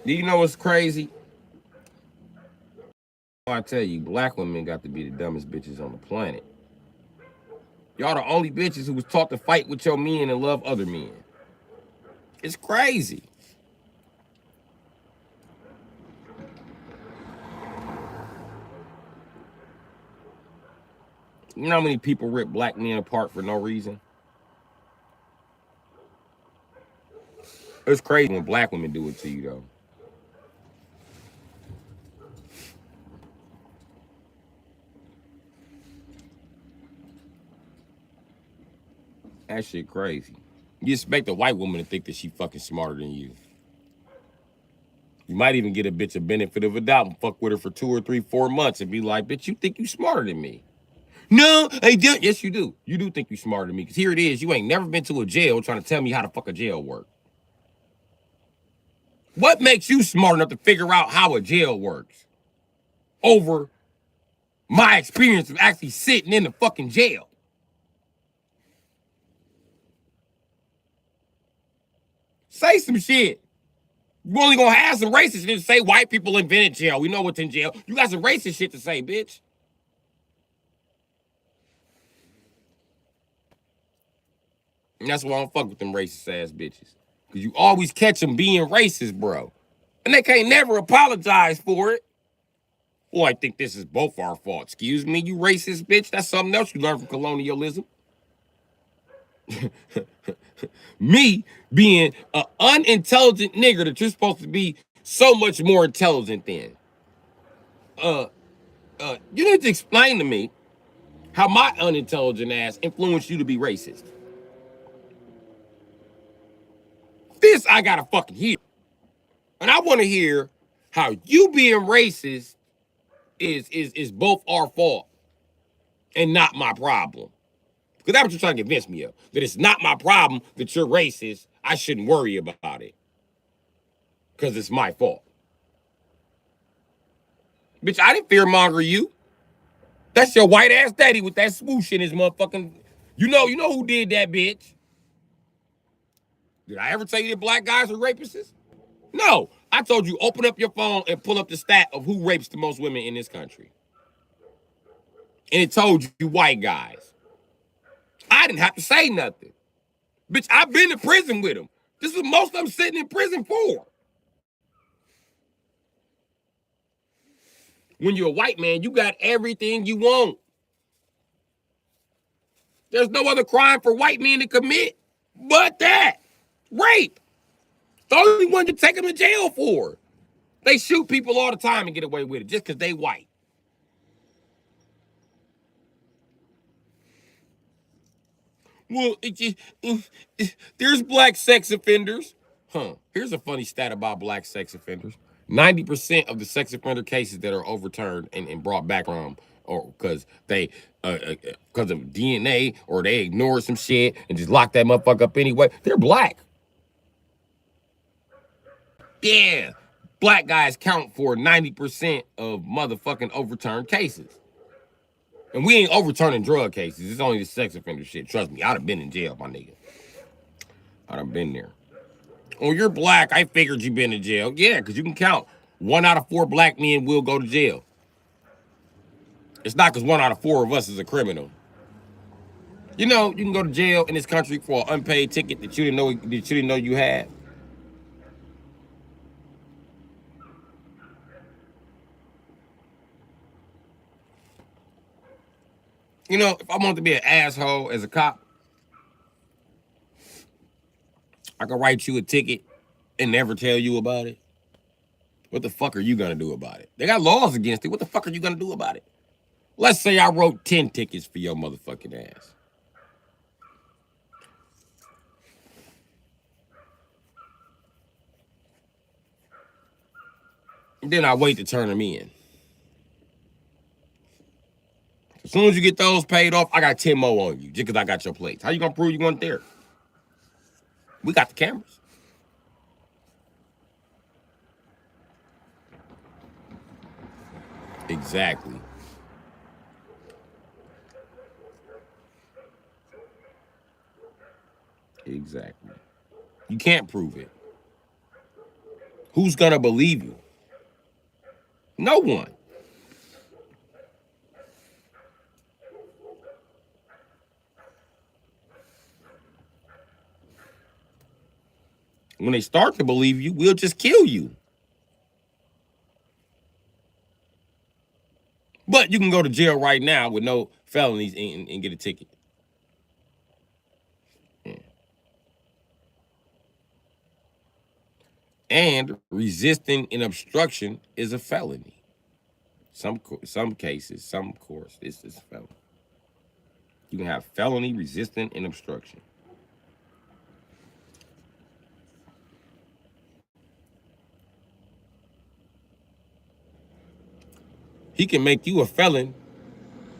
Do you know what's crazy? I tell you, black women got to be the dumbest bitches on the planet. Y'all the only bitches who was taught to fight with your men and love other men. It's crazy. You know how many people rip black men apart for no reason? It's crazy when black women do it to you, though. That shit crazy. You expect a white woman to think that she fucking smarter than you. You might even get a bitch a benefit of a doubt and fuck with her for 2 or 3, 4 months and be like, bitch, you think you smarter than me? No, I don't. Yes, you do. You do think you smarter than me. Because here it is. You ain't never been to a jail trying to tell me how the fuck a jail works. What makes you smart enough to figure out how a jail works? Over my experience of actually sitting in the fucking jail. Say some shit. You only gonna have some racist shit to say white people invented jail. We know what's in jail. You got some racist shit to say, bitch. And that's why I don't fuck with them racist ass bitches. Because you always catch them being racist, bro. And they can't never apologize for it. Well, I think this is both our fault. Excuse me, you racist bitch. That's something else you learned from colonialism. Me being an unintelligent nigger that you're supposed to be so much more intelligent than. You need to explain to me how my unintelligent ass influenced you to be racist. This I gotta fucking hear. And I want to hear how you being racist is both our fault and not my problem. Because that's what you're trying to convince me of. That it's not my problem that you're racist. I shouldn't worry about it. Because it's my fault. Bitch, I didn't fearmonger you. That's your white ass daddy with that swoosh in his motherfucking... You know who did that, bitch. Did I ever tell you that black guys are rapists? No. I told you, open up your phone and pull up the stat of who rapes the most women in this country. And it told you white guys. I didn't have to say nothing. Bitch, I've been to prison with them. This is what most of them sitting in prison for. When you're a white man, you got everything you want. There's no other crime for white men to commit but that. Rape. The only one you take them to jail for. They shoot people all the time and get away with it just because they white. Well, there's black sex offenders. Here's a funny stat about black sex offenders. 90% of the sex offender cases that are overturned and brought back or because they because of DNA or they ignore some shit and just lock that motherfucker up anyway, they're black. Yeah. Black guys count for 90% of motherfucking overturned cases. And we ain't overturning drug cases. It's only the sex offender shit. Trust me, I'd have been in jail, my nigga. I'd have been there. Oh, you're black. I figured you been in jail. Yeah, because you can count 1 out of 4 black men will go to jail. It's not because 1 out of 4 of us is a criminal. You know, you can go to jail in this country for an unpaid ticket that you didn't know you had. You know, if I want to be an asshole as a cop, I can write you a ticket and never tell you about it. What the fuck are you gonna do about it? They got laws against it. What the fuck are you gonna do about it? Let's say I wrote 10 tickets for your motherfucking ass. And then I wait to turn them in. As soon as you get those paid off, I got 10 more on you just because I got your plates. How you gonna prove you weren't there? We got the cameras. Exactly. Exactly. You can't prove it. Who's gonna believe you? No one. When they start to believe you, we'll just kill you. But you can go to jail right now with no felonies and get a ticket. Yeah. And resisting an obstruction is a felony. Some cases, some courts, this is a felony. You can have felony resisting an obstruction. He can make you a felon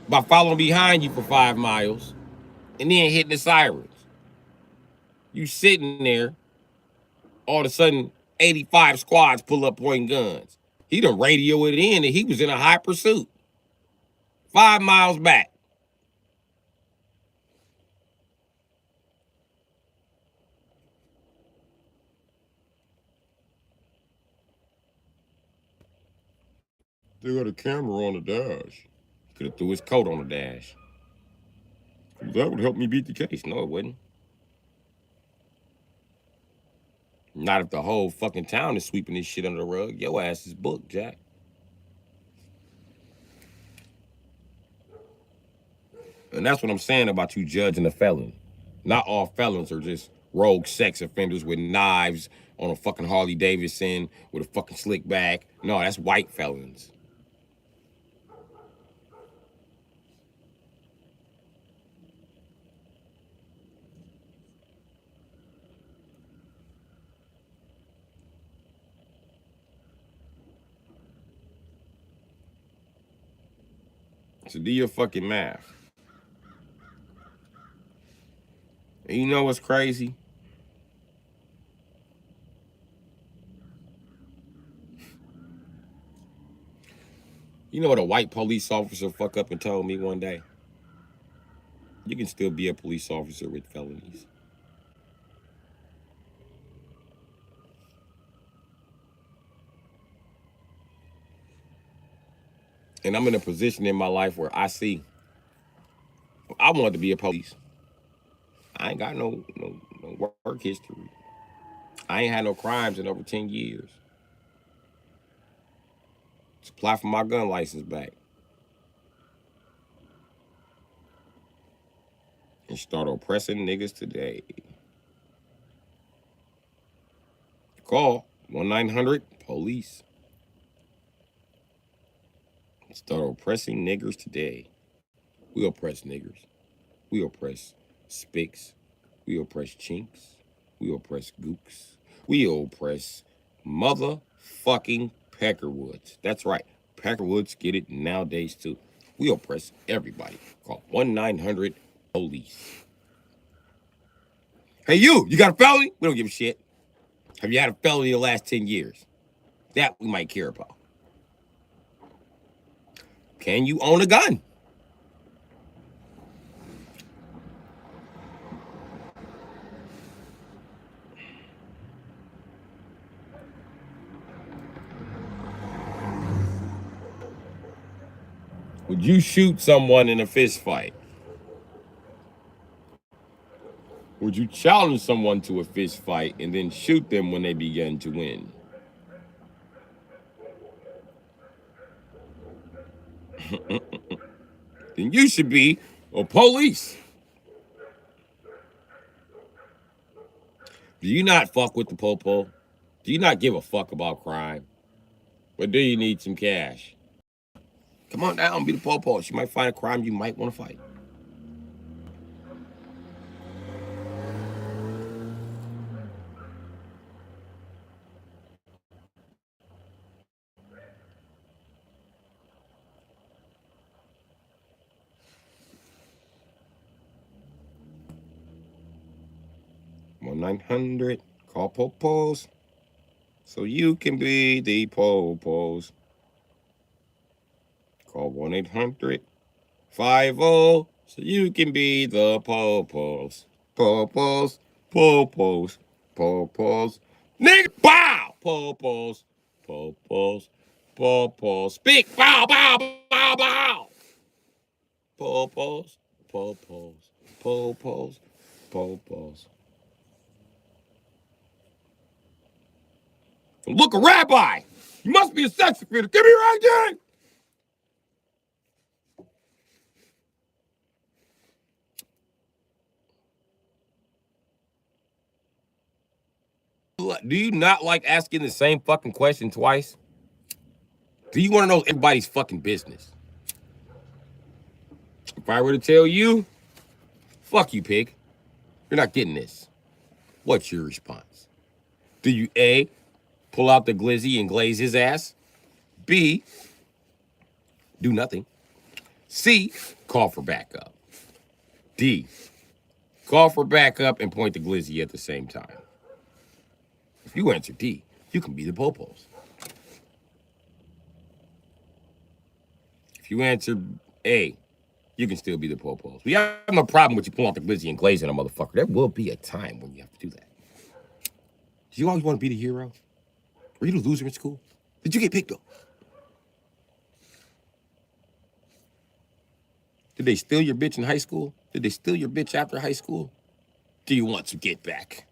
by following behind you for 5 miles and then hitting the sirens. You sitting there, all of a sudden 85 squads pull up pointing guns. He done radio it in and he was in a high pursuit. 5 miles back. They got a camera on the dash. Could have threw his coat on the dash. That would help me beat the case. No, it wouldn't. Not if the whole fucking town is sweeping this shit under the rug. Your ass is booked, Jack. And that's what I'm saying about you judging a felon. Not all felons are just rogue sex offenders with knives on a fucking Harley Davidson with a fucking slick back. No, that's white felons. So do your fucking math. And you know what's crazy? You know what a white police officer fuck up and told me one day? You can still be a police officer with felonies. And I'm in a position in my life where I see I wanted to be a police. I ain't got no work history. I ain't had no crimes in over 10 years. Just apply for my gun license back. And start oppressing niggas today. Call 1-900-POLICE. Start oppressing niggers today. We oppress niggers. We oppress spics. We oppress chinks. We oppress gooks. We oppress motherfucking peckerwoods. That's right. Peckerwoods get it nowadays too. We oppress everybody. Call 1-900-POLICE. Hey, you got a felony? We don't give a shit. Have you had a felony in the last 10 years? That we might care about. Can you own a gun? Would you shoot someone in a fist fight? Would you challenge someone to a fist fight and then shoot them when they begin to win? Then you should be a police. Do you not fuck with the popo? Do you not give a fuck about crime? Or do you need some cash? Come on down, be the popo. You might find a crime you might want to fight. One 900 call popos so you can be the popos. Call 1-800 50 so you can be the popos. Popos, popos, popos. Nigga, bow! Popos, popos, popos. Speak, bow, bow, bow, bow. Popos, popos, popos, popos. Look, a rabbi. You must be a sex offender. Give me your ID. Do you not like asking the same fucking question twice? Do you want to know everybody's fucking business? If I were to tell you, fuck you, pig. You're not getting this. What's your response? Do you A, pull out the glizzy and glaze his ass? B, do nothing. C, call for backup. D, call for backup and point the glizzy at the same time. If you answer D, you can be the popos. If you answer A, you can still be the popos. We have no problem with you pulling out the glizzy and glazing a motherfucker. There will be a time when you have to do that. Do you always want to be the hero? Were you the loser in school? Did you get picked up? Did they steal your bitch in high school? Did they steal your bitch after high school? Do you want to get back?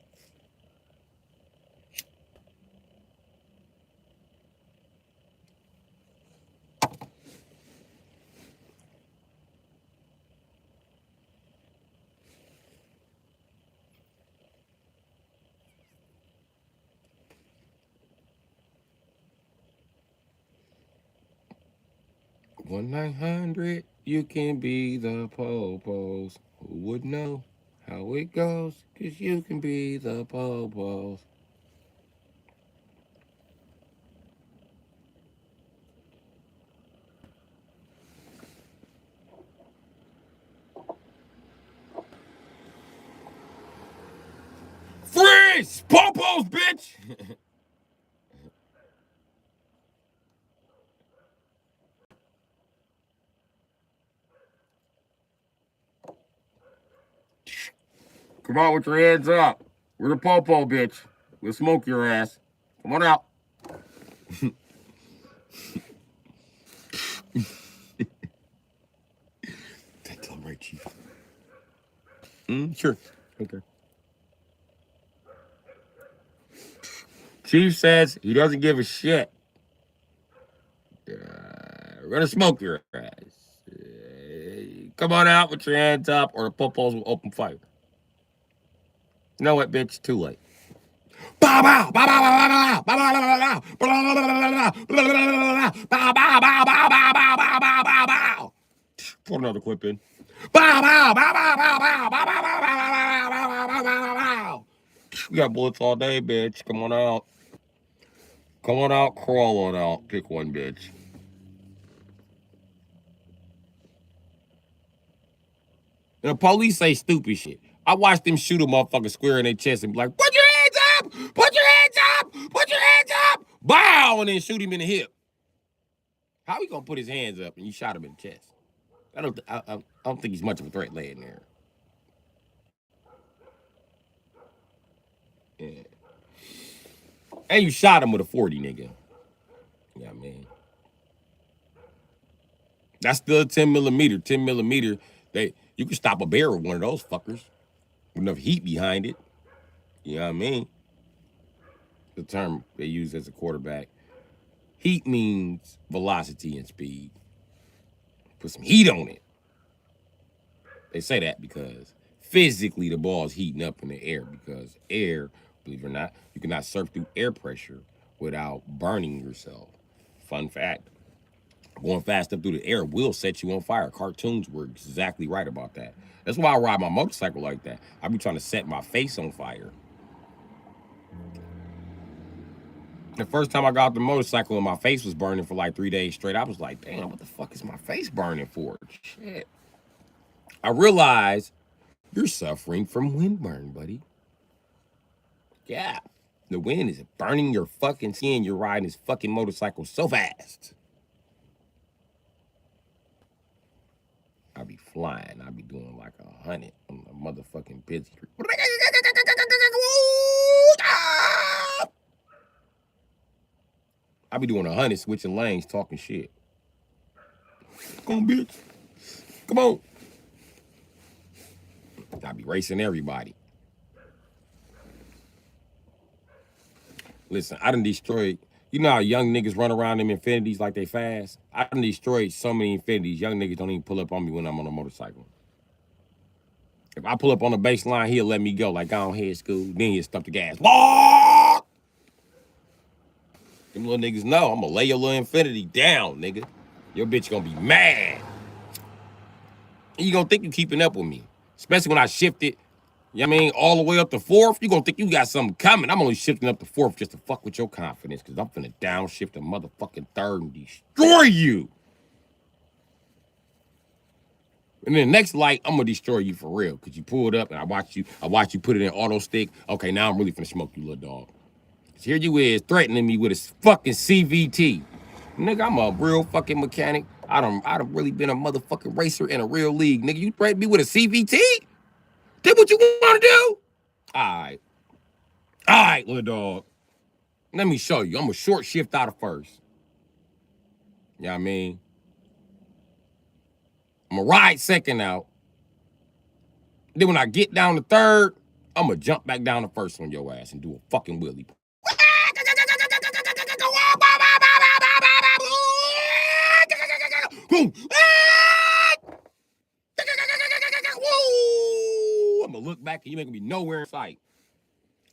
One 900, you can be the popos. Who would know how it goes? 'Cause you can be the popos. Freeze! Popos, bitch! Come on with your hands up. We're the popo, bitch. We'll smoke your ass. Come on out. That's all right, Chief. Sure. Okay. Chief says he doesn't give a shit. We're gonna smoke your ass. Come on out with your hands up, or the popos will open fire. You know what, bitch? Too late. Bow bow bow bow bow bow bow bow bow bow bow bow. Put another clip in. Bow bow bow bow bow bow bow bow bow bow bow bow bow. We got bullets all day, bitch. Come on out. Come on out, crawl on out. Pick one, bitch. The police say stupid shit. I watched them shoot a motherfucker square in their chest and be like, put your hands up! Put your hands up! Put your hands up! Bow! And then shoot him in the hip. How he gonna put his hands up and you shot him in the chest? I don't think he's much of a threat laying there. Yeah. And you shot him with a 40, nigga. Yeah, man. That's still 10 millimeter. 10 millimeter, you can stop a bear with one of those fuckers. With enough heat behind it. You know what I mean? The term they use as a quarterback. Heat means velocity and speed. Put some heat on it. They say that because physically the ball is heating up in the air, because air, believe it or not, you cannot surf through air pressure without burning yourself. Fun fact. Going fast up through the air will set you on fire. Cartoons were exactly right about that. That's why I ride my motorcycle like that. I be trying to set my face on fire. The first time I got off the motorcycle and my face was burning for like 3 days straight, I was like, damn, what the fuck is my face burning for? Shit. I realized you're suffering from windburn, buddy. Yeah. The wind is burning your fucking skin. You're riding this fucking motorcycle so fast. I be flying. I be doing like 100 on the motherfucking busy street. I be doing 100 switching lanes talking shit. Come on, bitch. Come on. I be racing everybody. Listen, I done destroyed, you know how young niggas run around them Infinities like they fast? I done destroyed so many Infinities, young niggas don't even pull up on me when I'm on a motorcycle. If I pull up on the baseline, he'll let me go like I don't head school. Then he'll stump the gas. Walk! Them little niggas know I'm gonna lay your little Infinity down, nigga. Your bitch gonna be mad. And you gonna think you keeping up with me. Especially when I shifted, you know what I mean, all the way up to 4th. You gonna think you got something coming. I'm only shifting up to 4th just to fuck with your confidence, because I'm finna downshift a motherfucking 3rd and destroy you. And then the next light, I'm gonna destroy you for real, because you pulled up and I watched you put it in auto stick. Okay, now I'm really finna smoke you, little dog. Here you is threatening me with a fucking CVT. Nigga, I'm a real fucking mechanic. I done really been a motherfucking racer in a real league. Nigga, you threatened me with a CVT? Did what you want to do? All right, little dog. Let me show you. I'm a short shift out of 1st. You know what I mean? I'm gonna ride 2nd out. Then when I get down to 3rd, I'm gonna jump back down to 1st on your ass and do a fucking wheelie. I'm gonna look back and you ain't gonna be nowhere in sight.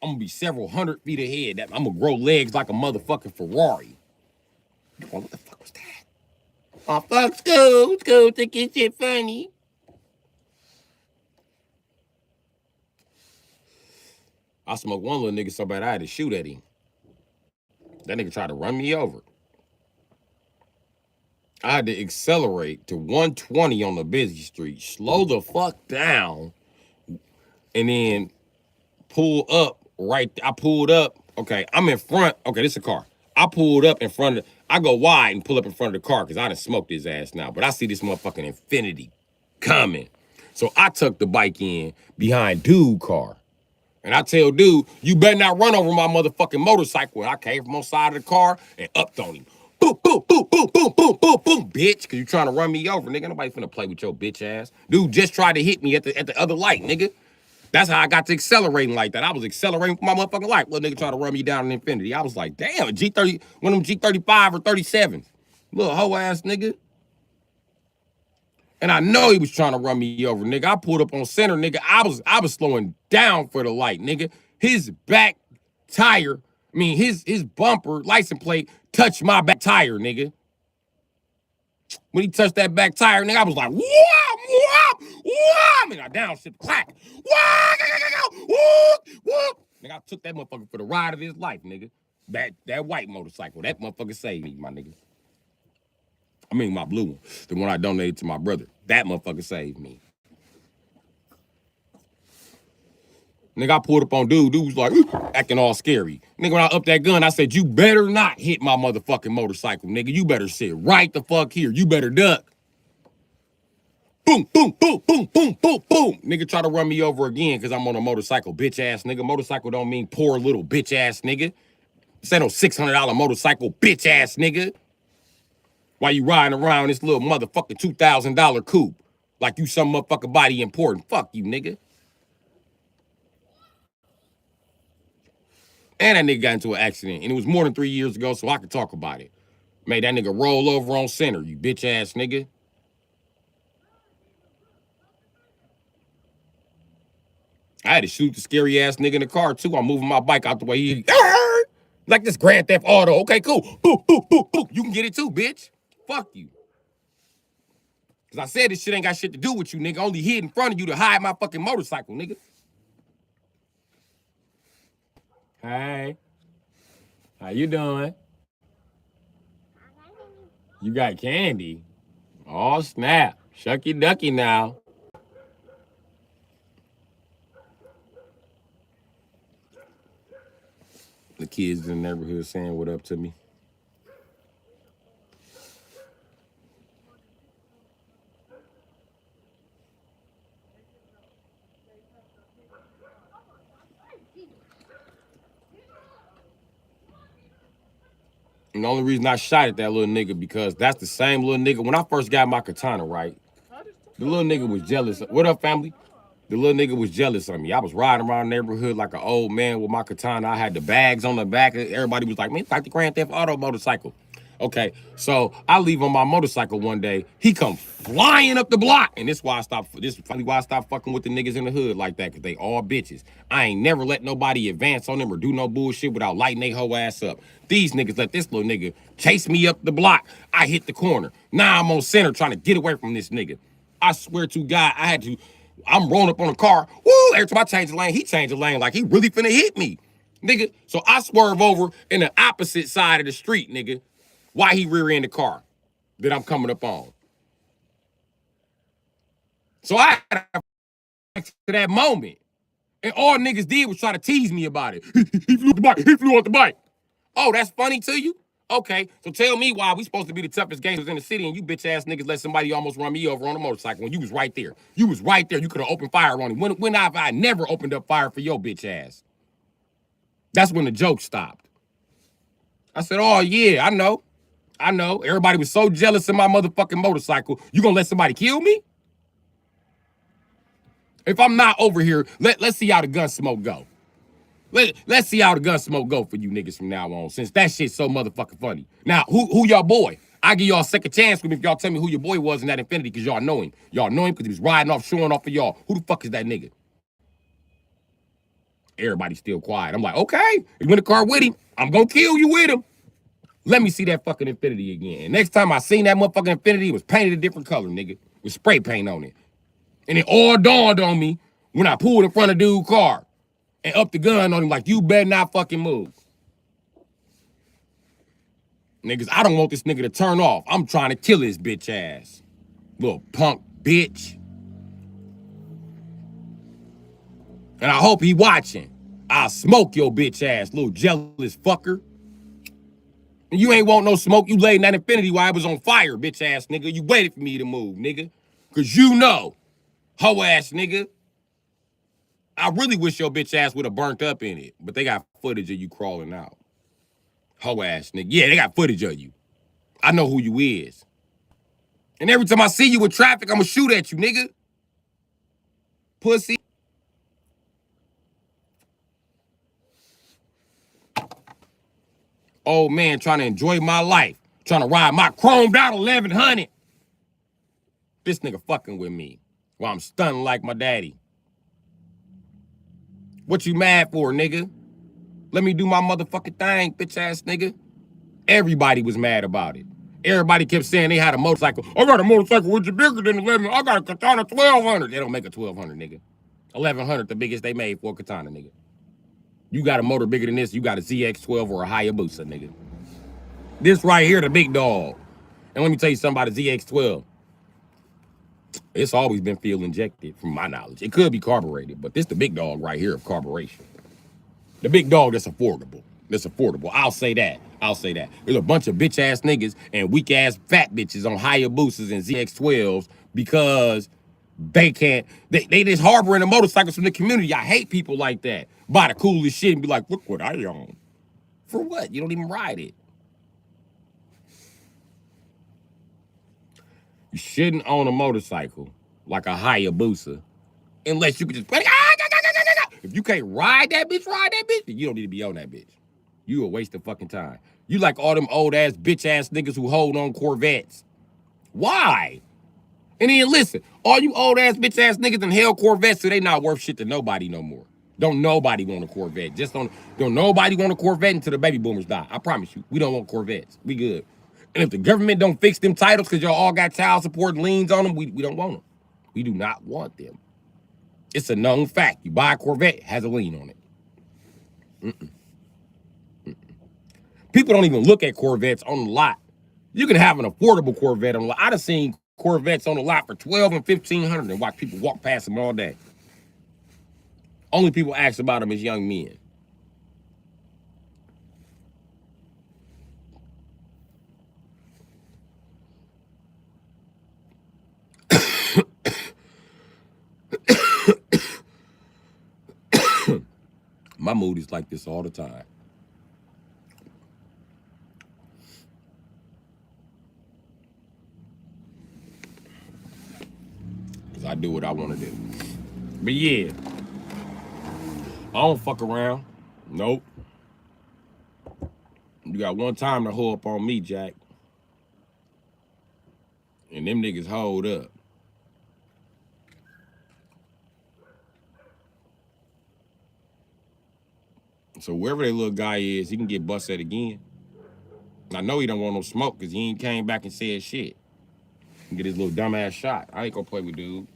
I'm gonna be several hundred feet ahead. I'm gonna grow legs like a motherfucking Ferrari. What the fuck was that? Oh, fuck school. School think this shit funny. I smoked one little nigga so bad I had to shoot at him. That nigga tried to run me over. I had to accelerate to 120 on the busy street, slow the fuck down, and then pull up right. I pulled up. Okay, I'm in front. Okay, this is a car. I pulled up in front of. I go wide and pull up in front of the car because I done smoked his ass now. But I see this motherfucking Infinity coming. So I tuck the bike in behind dude car. And I tell dude, you better not run over my motherfucking motorcycle. And I came from on side of the car and upped on him. Boom, boom, boom, boom, boom, boom, boom, boom, bitch. Because you trying to run me over, nigga. Nobody finna play with your bitch ass. Dude just tried to hit me at the other light, nigga. That's how I got to accelerating like that. I was accelerating for my motherfucking life. Little nigga trying to run me down in Infinity. I was like, damn, a G30, one of them G35 or 37s. Little hoe ass nigga. And I know he was trying to run me over, nigga. I pulled up on center, nigga. I was slowing down for the light, nigga. His back tire, his bumper, license plate touched my back tire, nigga. When he touched that back tire, nigga, I was like, whoa, whoa, whoa. And I downshift, clack. Whoa, whoa. Nigga, I took that motherfucker for the ride of his life, nigga. That white motorcycle, that motherfucker saved me, my nigga. My blue one, the one I donated to my brother. That motherfucker saved me. Nigga, I pulled up on dude. Dude was like, acting all scary. Nigga, when I upped that gun, I said, you better not hit my motherfucking motorcycle, nigga. You better sit right the fuck here. You better duck. Boom, boom, boom, boom, boom, boom, boom. Nigga try to run me over again because I'm on a motorcycle, bitch ass nigga. Motorcycle don't mean poor little bitch ass nigga. This ain't no $600 motorcycle, bitch ass nigga. While you riding around this little motherfucking $2,000 coupe like you some motherfucking body important. Fuck you, nigga. And that nigga got into an accident, and it was more than 3 years ago, so I could talk about it. Made that nigga roll over on center, you bitch ass nigga. I had to shoot the scary ass nigga in the car too. I'm moving my bike out the way. He like this Grand Theft Auto. Okay, cool. Boop, boop, boop, boop. You can get it too, bitch. Fuck you. Cause I said this shit ain't got shit to do with you, nigga. Only hid in front of you to hide my fucking motorcycle, nigga. Hey. How you doing? You got candy? Oh, snap. Shucky ducky now. The kids in the neighborhood saying what up to me. And the only reason I shot at that little nigga because that's the same little nigga. When I first got my katana, right? The little nigga was jealous. What up, family? The little nigga was jealous of me. I was riding around the neighborhood like an old man with my katana. I had the bags on the back. Everybody was like, man, like the Grand Theft Auto motorcycle. Okay, so I leave on my motorcycle one day. He come flying up the block. And this is why I stopped. This is probably why I stopped fucking with the niggas in the hood like that, because they all bitches. I ain't never let nobody advance on them or do no bullshit without lighting they whole ass up. These niggas let this little nigga chase me up the block. I hit the corner. Now I'm on center trying to get away from this nigga. I swear to God, I'm rolling up on a car. Woo! Every time I change the lane, he changed the lane like he really finna hit me. Nigga. So I swerve over in the opposite side of the street, nigga. Why he rear-end the car that I'm coming up on? So I had to that moment. And all niggas did was try to tease me about it. He flew off the bike. He flew off the bike. Oh, that's funny to you? Okay, so tell me why we supposed to be the toughest gangsters in the city and you bitch ass niggas let somebody almost run me over on a motorcycle when you was right there. You was right there. You could have opened fire on him. When have I never opened up fire for your bitch ass? That's when the joke stopped. I said, oh yeah, I know. Everybody was so jealous of my motherfucking motorcycle. You gonna let somebody kill me? If I'm not over here, let's see how the gun smoke go. Let's see how the gun smoke go for you niggas from now on, since that shit's so motherfucking funny. Now, who y'all boy? I give y'all a second chance with me if y'all tell me who your boy was in that Infinity, because y'all know him. Y'all know him because he was riding off, showing off of y'all. Who the fuck is that nigga? Everybody's still quiet. I'm like, okay, you in the car with him. I'm gonna kill you with him. Let me see that fucking Infinity again. Next time I seen that motherfucking Infinity, it was painted a different color, nigga. With spray paint on it. And it all dawned on me when I pulled in front of dude's car and upped the gun on him like, you better not fucking move. Niggas, I don't want this nigga to turn off. I'm trying to kill his bitch ass. Little punk bitch. And I hope he watching. I'll smoke your bitch ass, little jealous fucker. You ain't want no smoke. You laid in that Infinity while I was on fire, bitch ass nigga. You waited for me to move, nigga. Cause you know, hoe ass nigga. I really wish your bitch ass would have burnt up in it, but they got footage of you crawling out. Hoe ass nigga. Yeah, they got footage of you. I know who you is. And every time I see you in traffic, I'ma shoot at you, nigga. Pussy. Old man trying to enjoy my life. Trying to ride my chromed out 1100. This nigga fucking with me while I'm stunning like my daddy. What you mad for, nigga? Let me do my motherfucking thing, bitch ass nigga. Everybody was mad about it. Everybody kept saying they had a motorcycle. I got a motorcycle which is bigger than 11. I got a katana 1200. They don't make a 1200, nigga. 1100, the biggest they made for a katana, nigga. You got a motor bigger than this, you got a ZX12 or a Hayabusa, nigga. This right here, the big dog. And let me tell you something about a ZX12. It's always been fuel injected, from my knowledge. It could be carbureted, but this the big dog right here of carburation. The big dog that's affordable. I'll say that. There's a bunch of bitch ass niggas and weak ass fat bitches on Hayabusas and ZX12s because they can't. They just harboring the motorcycles from the community. I hate people like that. Buy the coolest shit and be like, look what I own. For what? You don't even ride it. You shouldn't own a motorcycle like a Hayabusa unless you can just. If you can't ride that bitch, then you don't need to be on that bitch. You a waste of fucking time. You like all them old ass bitch ass niggas who hold on Corvettes. Why? And then listen, all you old ass bitch ass niggas in hell Corvettes, so they not worth shit to nobody no more. Don't nobody want a Corvette. Don't nobody want a Corvette until the baby boomers die. I promise you, we don't want Corvettes. We good. And if the government don't fix them titles because y'all all got child support liens on them, we don't want them. We do not want them. It's a known fact. You buy a Corvette, it has a lien on it. People don't even look at Corvettes on the lot. You can have an affordable Corvette on the lot. I've seen Corvettes on the lot for $1,200 and $1,500 and watch people walk past them all day. Only people ask about them is young men. My mood is like this all the time. Because I do what I want to do. But yeah, I don't fuck around. Nope. You got one time to hold up on me, Jack. And them niggas hold up. So wherever that little guy is, he can get busted again. I know he don't want no smoke because he ain't came back and said shit. He can get his little dumbass shot. I ain't gonna play with dude.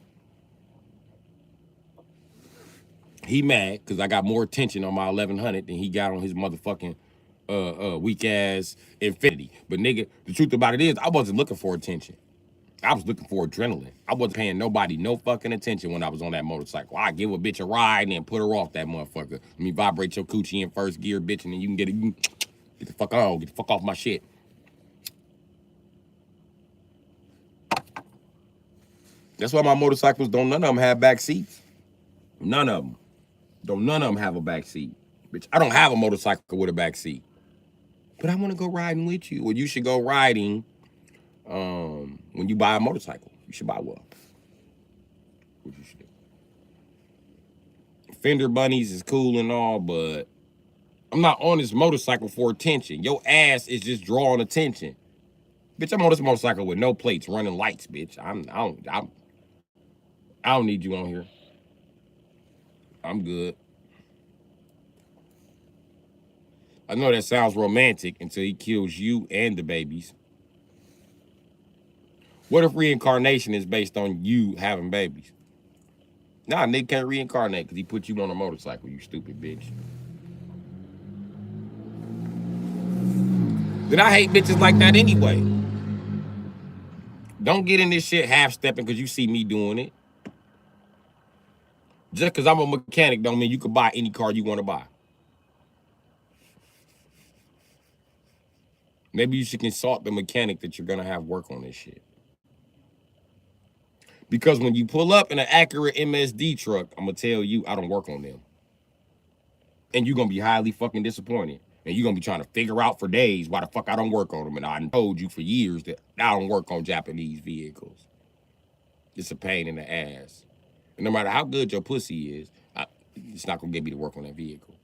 He mad because I got more attention on my 1100 than he got on his motherfucking weak ass Infinity. But nigga, the truth about it is I wasn't looking for attention. I was looking for adrenaline. I wasn't paying nobody no fucking attention when I was on that motorcycle. I give a bitch a ride and then put her off that motherfucker. Let me vibrate your coochie in first gear, bitch, and then you can get it. Get the fuck on. Get the fuck off my shit. That's why my motorcycles none of them have back seats. None of them. None of them have a back seat. Bitch, I don't have a motorcycle with a back seat. But I want to go riding with you. Well, you should go riding when you buy a motorcycle. You should buy one. What you should do. Fender bunnies is cool and all, but I'm not on this motorcycle for attention. Your ass is just drawing attention. Bitch, I'm on this motorcycle with no plates, running lights, bitch. I don't need you on here. I'm good. I know that sounds romantic until he kills you and the babies. What if reincarnation is based on you having babies? Nah, nigga can't reincarnate because he put you on a motorcycle, you stupid bitch. Then I hate bitches like that anyway. Don't get in this shit half-stepping because you see me doing it. Just because I'm a mechanic don't mean you can buy any car you want to buy. Maybe you should consult the mechanic that you're going to have work on this shit. Because when you pull up in an accurate MSD truck, I'm going to tell you, I don't work on them. And you're going to be highly fucking disappointed. And you're going to be trying to figure out for days why the fuck I don't work on them. And I told you for years that I don't work on Japanese vehicles. It's a pain in the ass. And no matter how good your pussy is, it's not going to get me to work on that vehicle.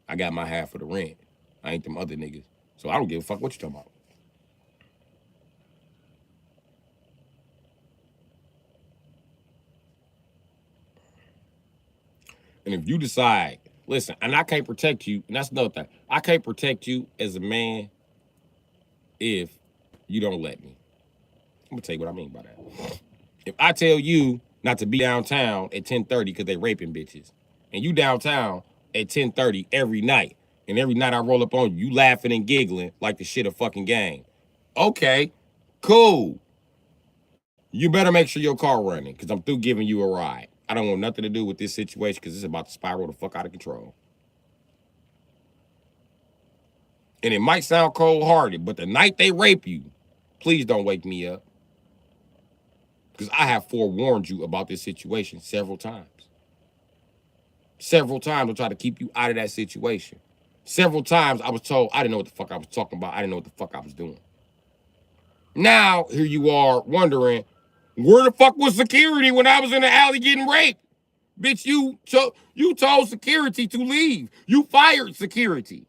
I got my half of the rent. I ain't them other niggas. So I don't give a fuck what you talking about. And if you decide, listen, and I can't protect you, and that's another thing. I can't protect you as a man if you don't let me. I'm gonna tell you what I mean by that. If I tell you not to be downtown at 10:30 because they raping bitches, and you downtown at 10:30 every night, and every night I roll up on you, you laughing and giggling like the shit a fucking game. Okay, cool. You better make sure your car running because I'm through giving you a ride. I don't want nothing to do with this situation because it's about to spiral the fuck out of control. And it might sound cold-hearted, but the night they rape you, please don't wake me up. Because I have forewarned you about this situation several times. Several times I tried to keep you out of that situation. Several times I was told I didn't know what the fuck I was talking about. I didn't know what the fuck I was doing. Now, here you are wondering, Where the fuck was security when I was in the alley getting raped? Bitch, you told security to leave. You fired security.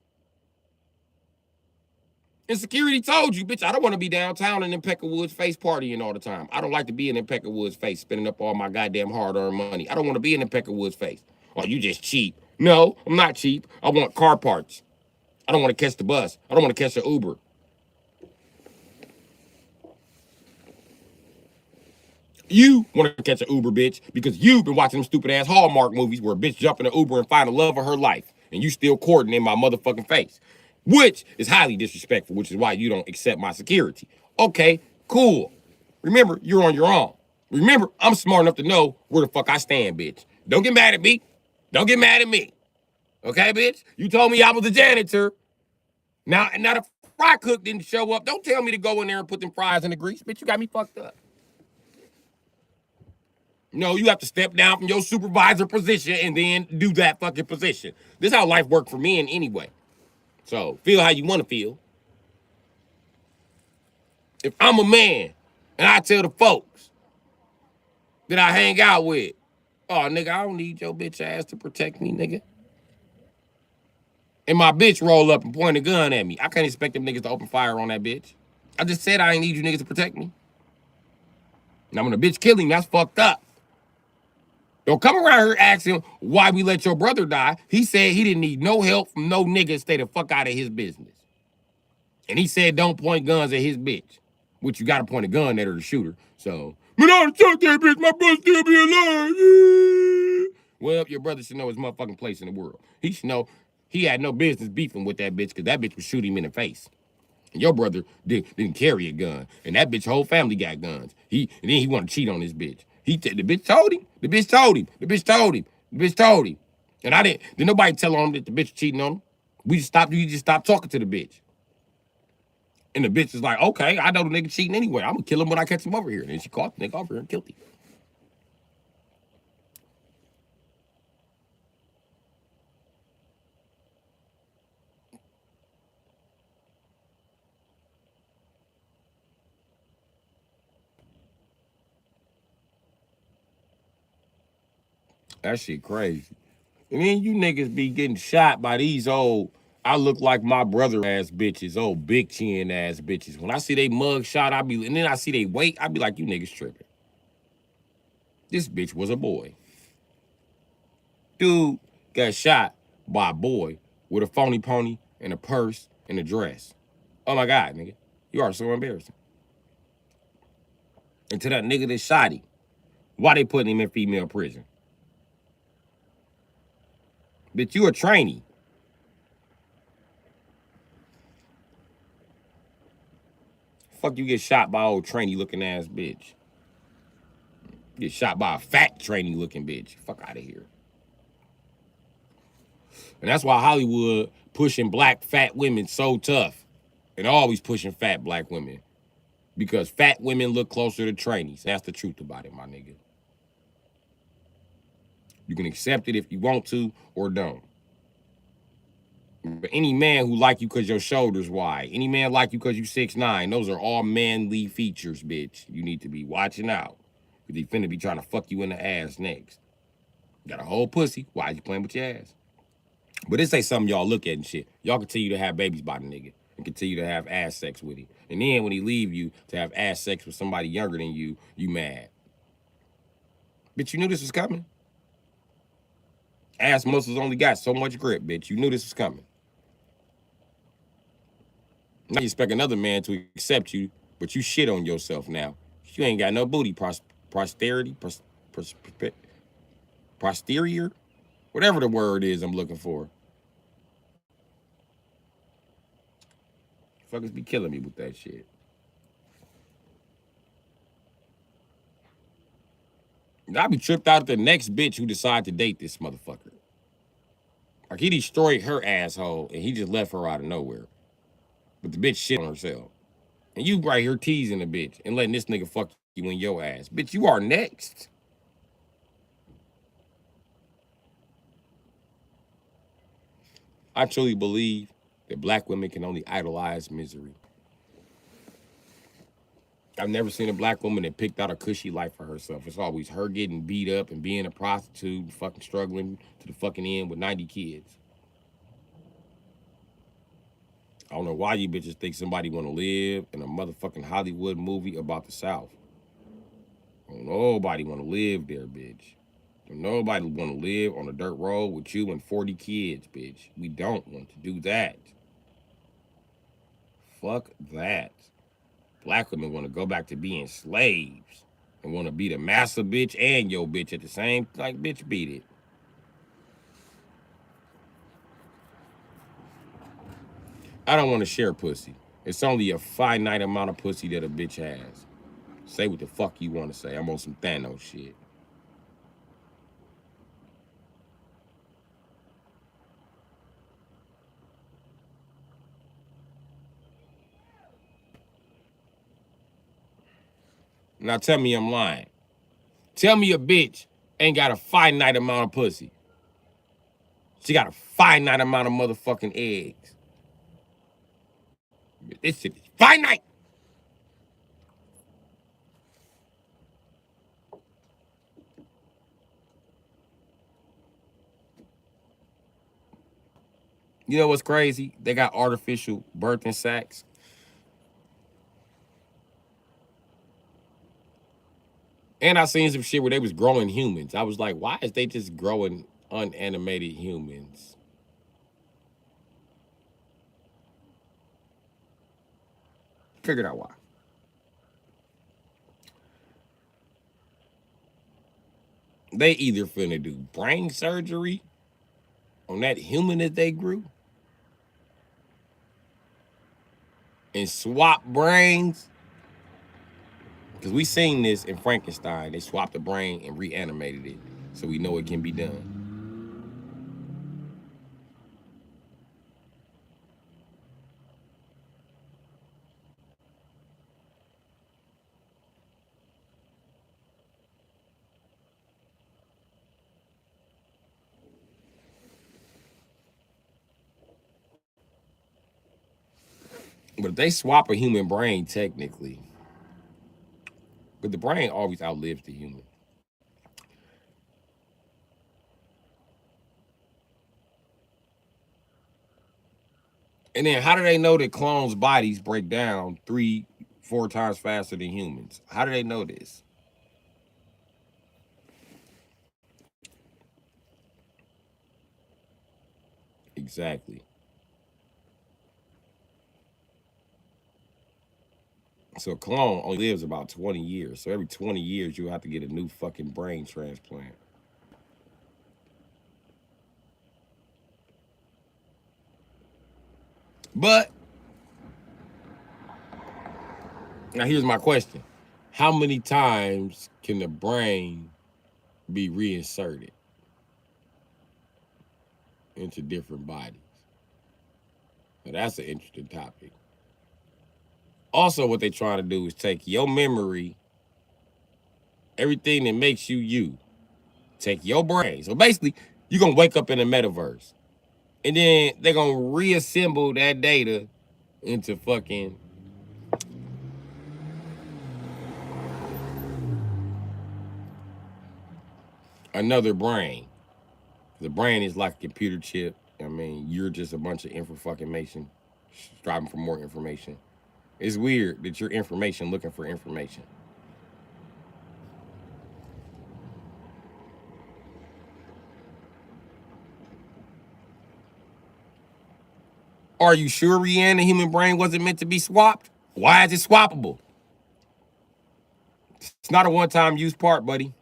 And security told you, bitch, I don't want to be downtown in Impeccable Woods face partying all the time. I don't like to be in Impeccable Woods face, spending up all my goddamn hard-earned money. I don't want to be in Impeccable Woods face. Oh, you just cheap. No, I'm not cheap. I want car parts. I don't want to catch the bus. I don't want to catch the Uber. You want to catch an Uber, bitch, because you've been watching them stupid ass Hallmark movies where a bitch jump in an Uber and find the love of her life, and you still courting in my motherfucking face, which is highly disrespectful, which is why you don't accept my security. Okay, cool. Remember, you're on your own. Remember, I'm smart enough to know where the fuck I stand, bitch. Don't get mad at me. Don't get mad at me. Okay, bitch? You told me I was the janitor. Now the fry cook didn't show up. Don't tell me to go in there and put them fries in the grease. Bitch, you got me fucked up. No, you have to step down from your supervisor position and then do that fucking position. This is how life worked for me in anyway. So feel how you want to feel. If I'm a man and I tell the folks that I hang out with, oh, nigga, I don't need your bitch ass to protect me, nigga. And my bitch roll up and point a gun at me. I can't expect them niggas to open fire on that bitch. I just said I ain't need you niggas to protect me. Now when a bitch kill him, that's fucked up. Don't come around here asking why we let your brother die. He said he didn't need no help from no nigga. Stay the fuck out of his business. And he said don't point guns at his bitch. Which you gotta point a gun at her to shoot her. So, man, I shot that bitch, my brother still be alive. Well, your brother should know his motherfucking place in the world. He should know he had no business beefing with that bitch because that bitch would shoot him in the face. And your brother didn't carry a gun. And that bitch whole family got guns. And then he wanted to cheat on his bitch. The bitch told him. The bitch told him. The bitch told him. The bitch told him. And I didn't nobody tell him that the bitch was cheating on him. You just stopped talking to the bitch. And the bitch is like, okay, I know the nigga cheating anyway. I'm gonna kill him when I catch him over here. And then she caught the nigga over here and killed him. That shit crazy. And then you niggas be getting shot by these old, I look like my brother ass bitches, old big chin ass bitches. When I see they mug shot, and then I see they weight, I be like, you niggas tripping. This bitch was a boy. Dude got shot by a boy with a phony pony and a purse and a dress. Oh my God, nigga. You are so embarrassing. And to that nigga that shot him, why they putting him in female prison? Bitch, you a trainee. Fuck you get shot by old trainee looking ass bitch. Get shot by a fat trainee looking bitch. Fuck out of here. And that's why Hollywood pushing black fat women so tough. And always pushing fat black women. Because fat women look closer to trainees. That's the truth about it, my nigga. You can accept it if you want to or don't. But any man who like you because your shoulders wide, any man like you because you 6'9", those are all manly features, bitch. You need to be watching out. Because he finna be trying to fuck you in the ass next. Got a whole pussy. Why you playing with your ass? But this ain't something y'all look at and shit. Y'all continue to have babies by the nigga and continue to have ass sex with him. And then when he leave you to have ass sex with somebody younger than you, you mad. Bitch, you knew this was coming. Ass muscles only got so much grip, bitch. You knew this was coming. Now you expect another man to accept you, but you shit on yourself now. You ain't got no booty. Posterior? Whatever the word is I'm looking for. Fuckers be killing me with that shit. I be tripped out at the next bitch who decide to date this motherfucker. Like he destroyed her asshole and he just left her out of nowhere. But the bitch shit on herself. And you right here teasing the bitch and letting this nigga fuck you in your ass. Bitch, you are next. I truly believe that black women can only idolize misery. I've never seen a black woman that picked out a cushy life for herself. It's always her getting beat up and being a prostitute, fucking struggling to the fucking end with 90 kids. I don't know why you bitches think somebody want to live in a motherfucking Hollywood movie about the South. Don't nobody want to live there, bitch. Don't nobody want to live on a dirt road with you and 40 kids, bitch. We don't want to do that. Fuck that. Black women want to go back to being slaves and want to be the master bitch and your bitch at the same, like, bitch, beat it. I don't want to share pussy. It's only a finite amount of pussy that a bitch has. Say what the fuck you want to say. I'm on some Thanos shit. Now tell me I'm lying. Tell me a bitch ain't got a finite amount of pussy. She got a finite amount of motherfucking eggs. This shit is finite. You know what's crazy? They got artificial birthing sacks. And I seen some shit where they was growing humans. I was like, why is they just growing unanimated humans? Figured out why. They either finna do brain surgery on that human that they grew and swap brains. Because we seen this in Frankenstein. They swapped the brain and reanimated it. So we know it can be done. But if they swap a human brain, technically, but the brain always outlives the human. And then how do they know that clones' bodies break down 3, 4 times faster than humans? How do they know this? Exactly. So a clone only lives about 20 years. So every 20 years, you have to get a new fucking brain transplant. But now here's my question. How many times can the brain be reinserted into different bodies? Now that's an interesting topic. Also, what they're trying to do is take your memory, everything that makes you you, take your brain. So basically, you're gonna wake up in the metaverse. And then they're gonna reassemble that data into fucking another brain. The brain is like a computer chip. I mean, you're just a bunch of information, striving for more information. It's weird that you're information looking for information. Are you sure, Rianne, the human brain wasn't meant to be swapped? Why is it swappable? It's not a one-time use part, buddy.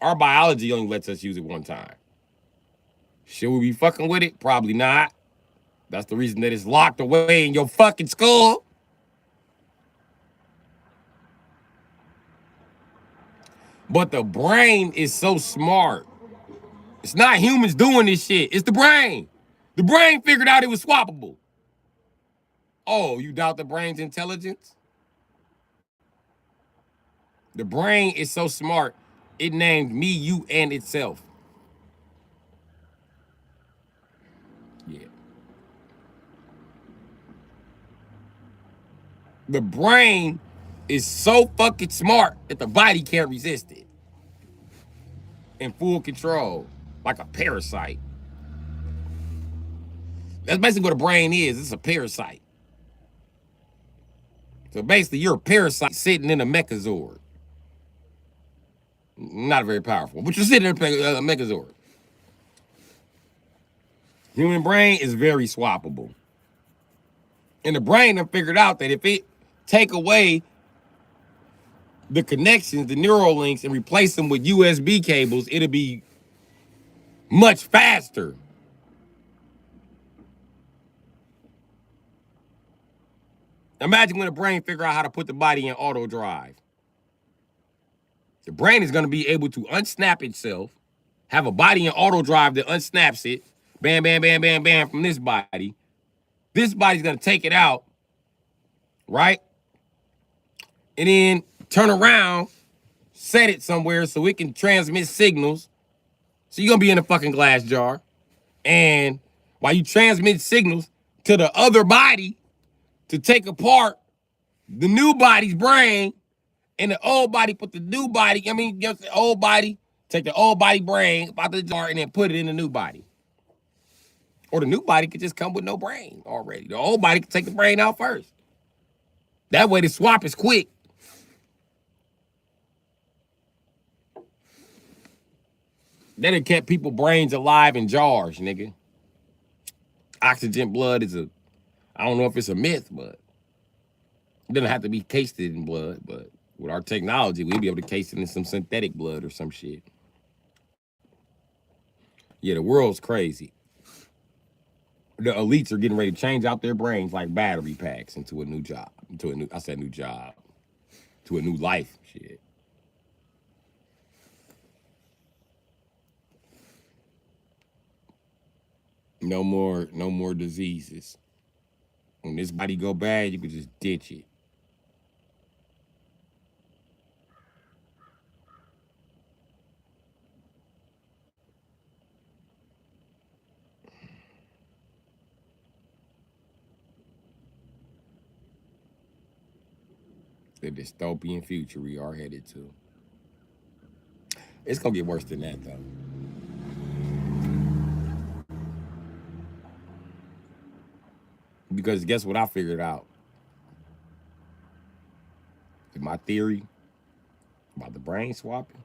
Our biology only lets us use it one time. Should we be fucking with it? Probably not. That's the reason that it's locked away in your fucking skull. But the brain is so smart. It's not humans doing this shit. It's the brain. The brain figured out it was swappable. Oh, you doubt the brain's intelligence? The brain is so smart, it named me, you, and itself. Yeah. The brain is so fucking smart that the body can't resist it. In full control, like a parasite. That's basically what a brain is. It's a parasite. So basically, you're a parasite sitting in a mechazord. Not very powerful, but you're sitting in a mechazord. Human brain is very swappable. And the brain have figured out that if it take away the connections, the neural links, and replace them with USB cables, it'll be much faster. Imagine when the brain figure out how to put the body in auto drive. The brain is going to be able to unsnap itself, have a body in auto drive that unsnaps it, bam, bam, bam, bam, bam, from this body. This body's going to take it out, right? And then turn around, set it somewhere so it can transmit signals. So you're going to be in a fucking glass jar. And while you transmit signals to the other body to take apart the new body's brain, and the old body put the new body, just the old body, take the old body brain out the jar and then put it in the new body. Or the new body could just come with no brain already. The old body could take the brain out first. That way the swap is quick. That have kept people brains alive in jars, nigga. Oxygen blood is I don't know if it's a myth, but it doesn't have to be cased in blood, but with our technology, we'll be able to case it in some synthetic blood or some shit. Yeah, the world's crazy. The elites are getting ready to change out their brains like battery packs into a new job. To a new life, shit. No more diseases. When this body go bad, you can just ditch it. The dystopian future we are headed to. It's gonna get worse than that, though. Because guess what I figured out? My theory about the brain swapping,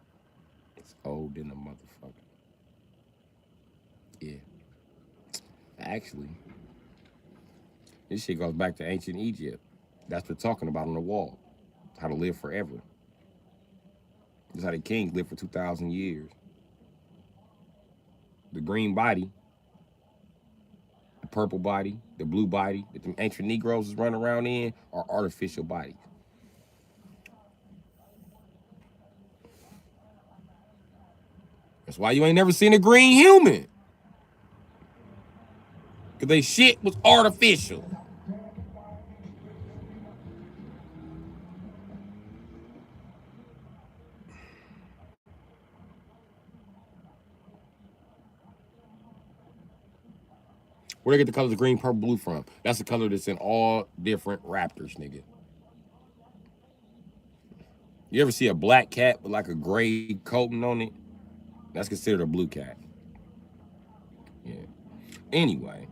it's old in a motherfucker. Yeah. Actually, this shit goes back to ancient Egypt. That's what they're talking about on the wall. How to live forever. This is how the kings lived for 2,000 years. The green body, the purple body, the blue body that the ancient Negroes is running around in are artificial bodies. That's why you ain't never seen a green human. Because they shit was artificial. Where they get the colors green, purple, blue from? That's the color that's in all different raptors, nigga. You ever see a black cat with like a gray coating on it? That's considered a blue cat. Yeah. Anyway.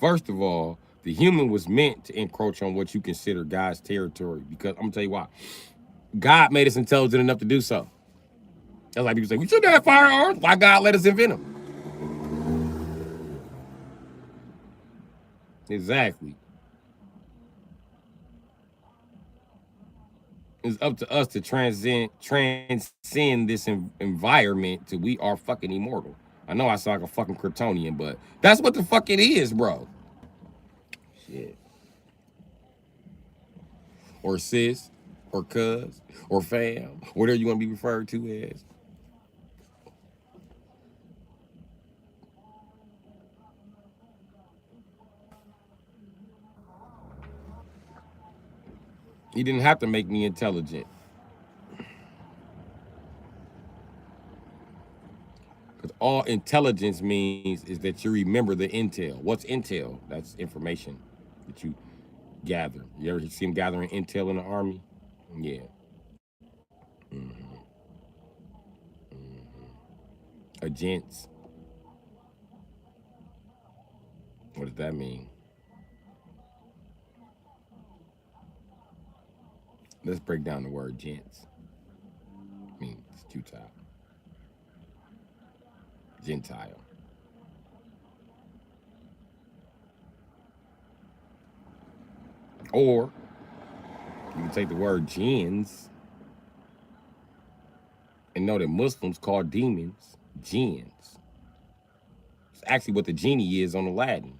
First of all, the human was meant to encroach on what you consider God's territory. Because I'm gonna tell you why. God made us intelligent enough to do so. That's like people say, we shouldn't have firearms. Why God let us invent them? Exactly. It's up to us to transcend this environment till we are fucking immortal. I know I sound like a fucking Kryptonian, but that's what the fuck it is, bro. Shit. Or sis, or cuz, or fam, whatever you want to be referred to as. He didn't have to make me intelligent. Because all intelligence means is that you remember the intel. What's intel? That's information that you gather. You ever see them gathering intel in the army? Yeah. Mm-hmm. Agents. What does that mean? Let's break down the word gents. It means futile. Gentile. Or you can take the word jinns and know that Muslims call demons jinns. It's actually what the genie is on Aladdin.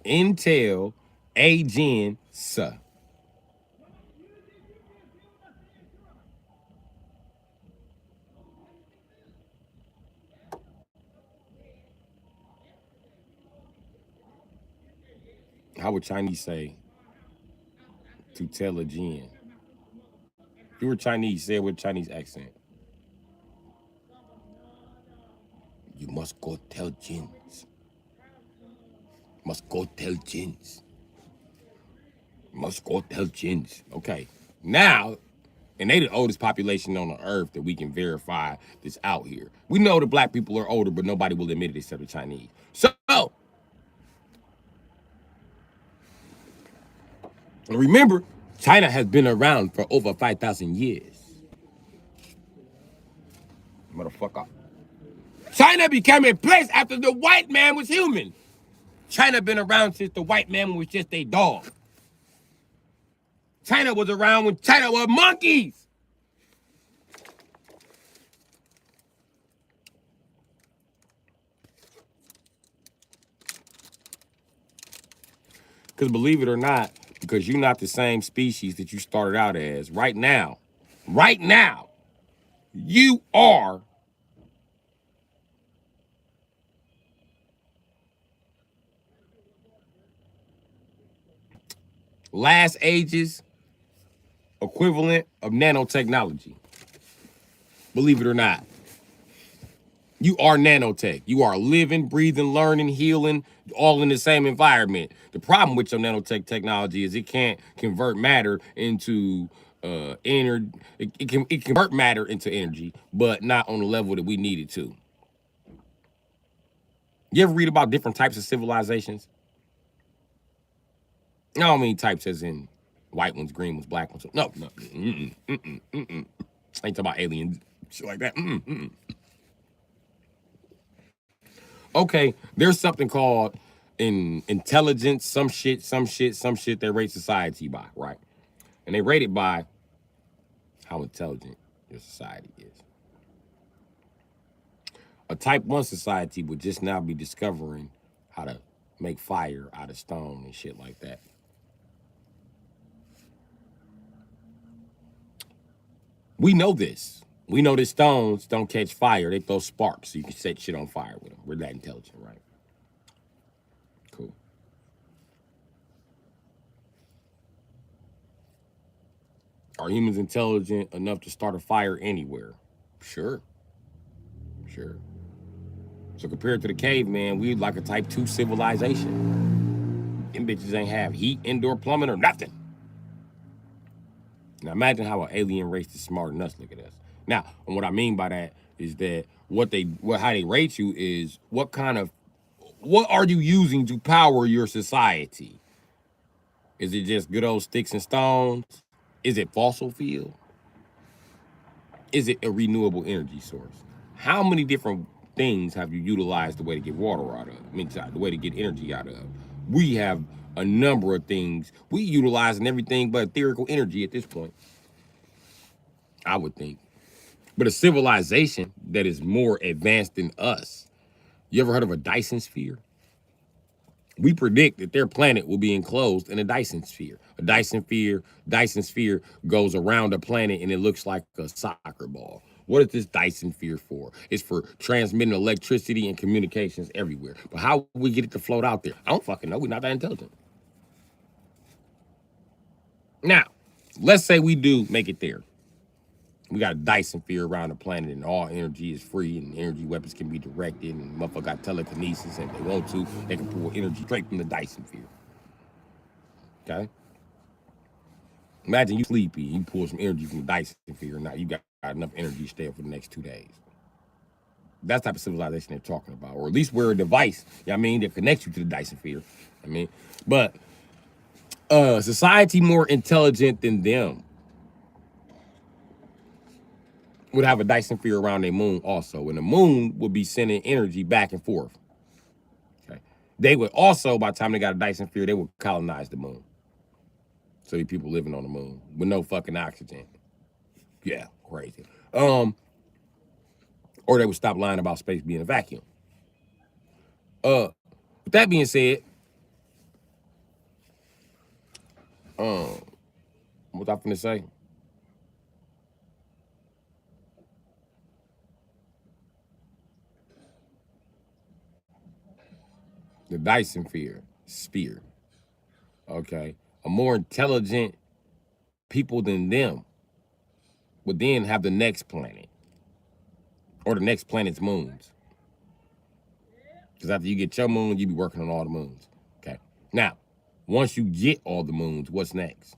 Intel a jinn sa. How would Chinese say to tell a jinn? If you were Chinese, say it with a Chinese accent. You must go tell jinns. Must go tell jinns. Must go tell jinns. Okay. Now, and they the oldest population on the earth that we can verify that's out here. We know that black people are older, but nobody will admit it except the Chinese. So, remember, China has been around for over 5,000 years. Motherfucker. China became a place after the white man was human. China been around since the white man was just a dog. China was around when China were monkeys. Because believe it or not, because you're not the same species that you started out as. Right now, you are last age's equivalent of nanotechnology. Believe it or not. You are nanotech. You are living, breathing, learning, healing, all in the same environment. The problem with your nanotech technology is it can't convert matter into energy. It can convert matter into energy, but not on the level that we need it to. You ever read about different types of civilizations? I don't mean types as in white ones, green ones, black ones. No. I ain't talking about aliens, shit like that. Okay, there's something called in intelligence, some shit they rate society by, right? And they rate it by how intelligent your society is. A type 1 society would just now be discovering how to make fire out of stone and shit like that. We know this. We know that stones don't catch fire. They throw sparks, so you can set shit on fire with them. We're that intelligent, right? Cool. Are humans intelligent enough to start a fire anywhere? Sure. So compared to the caveman, we like a type 2 civilization. Them bitches ain't have heat, indoor plumbing, or nothing. Now imagine how an alien race is smarter than us. Look at us. Now, and what I mean by that is that how they rate you is what are you using to power your society? Is it just good old sticks and stones? Is it fossil fuel? Is it a renewable energy source? How many different things have you utilized the way to get water out of? I mean, the way to get energy out of? We have a number of things. We utilizing everything but etherical energy at this point, I would think. But a civilization that is more advanced than us. You ever heard of a Dyson sphere? We predict that their planet will be enclosed in a Dyson sphere. Dyson sphere goes around the planet and it looks like a soccer ball. What is this Dyson sphere for? It's for transmitting electricity and communications everywhere. But how we get it to float out there? I don't fucking know. We're not that intelligent. Now, let's say we do make it there. We got a Dyson sphere around the planet, and all energy is free, and energy weapons can be directed, and motherfucker got telekinesis, and if they want to, they can pull energy straight from the Dyson sphere. Okay? Imagine you sleepy, you pull some energy from the Dyson sphere, and now you got enough energy to stay up for the next 2 days. That's the type of civilization they're talking about, or at least wear a device, you know what I mean, that connects you to the Dyson sphere. I mean, but society more intelligent than them would have a Dyson sphere around their moon also, and the moon would be sending energy back and forth. Okay, they would also, by the time they got a Dyson sphere, they would colonize the moon. So you people living on the moon with no fucking oxygen. Yeah, crazy. Or they would stop lying about space being a vacuum. With that being said, what was I finna say? The Dyson sphere. Okay, a more intelligent people than them would then have the next planet, or the next planet's moons. Because after you get your moon, you be working on all the moons. Okay. Now, once you get all the moons, what's next?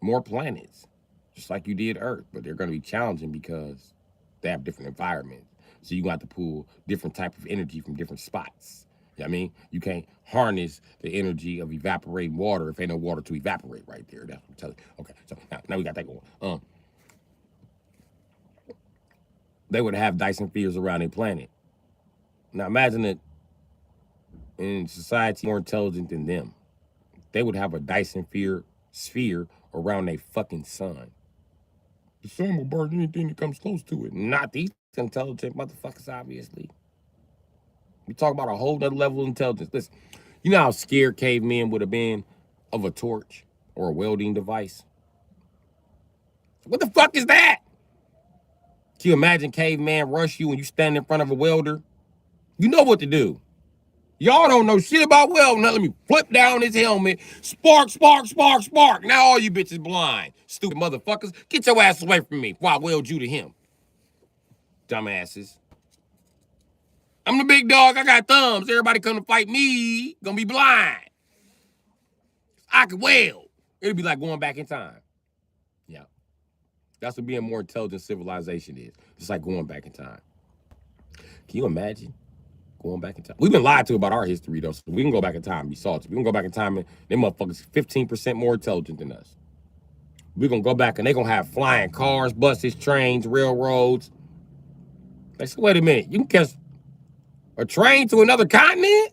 More planets, just like you did Earth, but they're going to be challenging because they have different environments. So you got to pull different type of energy from different spots. You know what I mean? You can't harness the energy of evaporating water if ain't no water to evaporate right there. That's what I'm telling you. Okay, so now we got that going. They would have Dyson spheres around their planet. Now imagine that in society more intelligent than them, they would have a Dyson sphere around their fucking sun. The sun will burn anything that comes close to it. Not these intelligent motherfuckers, obviously. We talk about a whole nother level of intelligence. Listen, you know how scared cavemen would have been of a torch or a welding device? What the fuck is that? Can you imagine caveman rush you when you stand in front of a welder? You know what to do. Y'all don't know shit about welding. Now let me flip down his helmet. Spark, spark, spark, spark. Now all you bitches blind. Stupid motherfuckers. Get your ass away from me before I weld you to him. Dumbasses. I'm the big dog. I got thumbs. Everybody come to fight me. Gonna be blind. I can weld. It'll be like going back in time. Yeah. That's what being a more intelligent civilization is. It's like going back in time. Can you imagine? Going back in time. We've been lied to about our history, though, so we can go back in time and be salty. We can go back in time and them motherfuckers 15% more intelligent than us. We're going to go back and they're going to have flying cars, buses, trains, railroads. They said, wait a minute, you can catch a train to another continent?